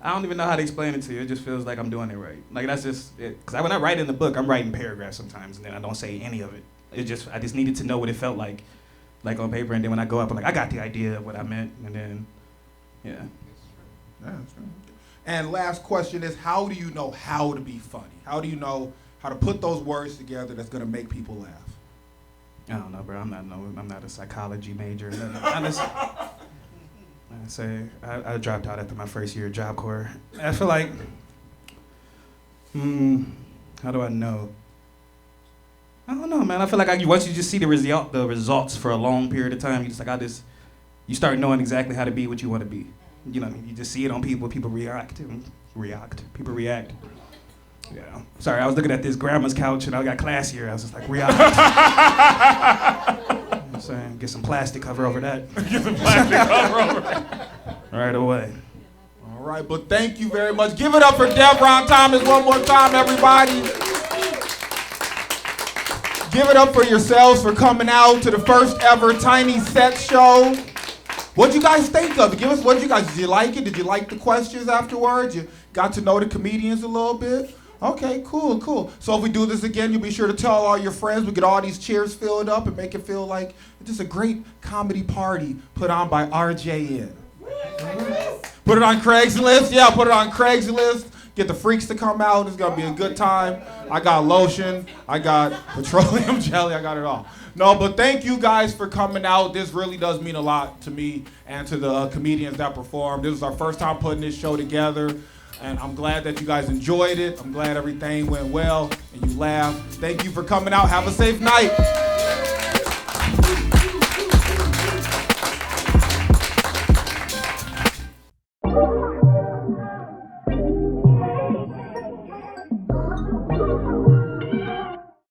S7: I don't even know how to explain it to you. It just feels like I'm doing it right. Like that's just it. Because when I write in the book, I'm writing paragraphs sometimes, and then I don't say any of it. I just needed to know what it felt like on paper, and then when I go up, I'm like, I got the idea of what I meant, and then, yeah.
S1: Yeah, that's true. And last question is, how do you know how to be funny? How do you know how to put those words together that's gonna make people laugh?
S7: I don't know, bro. I'm not a psychology major. I dropped out after my first year of Job Corps. I feel like, how do I know? I don't know, man. I feel like once you just see the results for a long period of time, you just like you start knowing exactly how to be what you want to be. You know what I mean? You just see it on people. People react. People react. Yeah. Sorry, I was looking at this grandma's couch and I got classier. I was just like, react. I'm saying, get some plastic cover over that. Get some plastic cover over that. Right away.
S1: All All right, but thank you very much. Give it up for Devarron Thomas one more time, everybody. Give it up for yourselves for coming out to the first ever Tiny Set Show. What'd you guys think of it? Give us, did you like it? Did you like the questions afterwards? You got to know the comedians a little bit? Okay, cool. So if we do this again, you'll be sure to tell all your friends. We get all these chairs filled up and make it feel like it's just a great comedy party put on by RJN. Put it on Craigslist. Yeah, put it on Craigslist. Get the freaks to come out. It's going to be a good time. I got lotion. I got petroleum jelly. I got it all. No, but thank you guys for coming out. This really does mean a lot to me and to the comedians that performed. This is our first time putting this show together. And I'm glad that you guys enjoyed it. I'm glad everything went well and you laughed. Thank you for coming out. Have a safe night.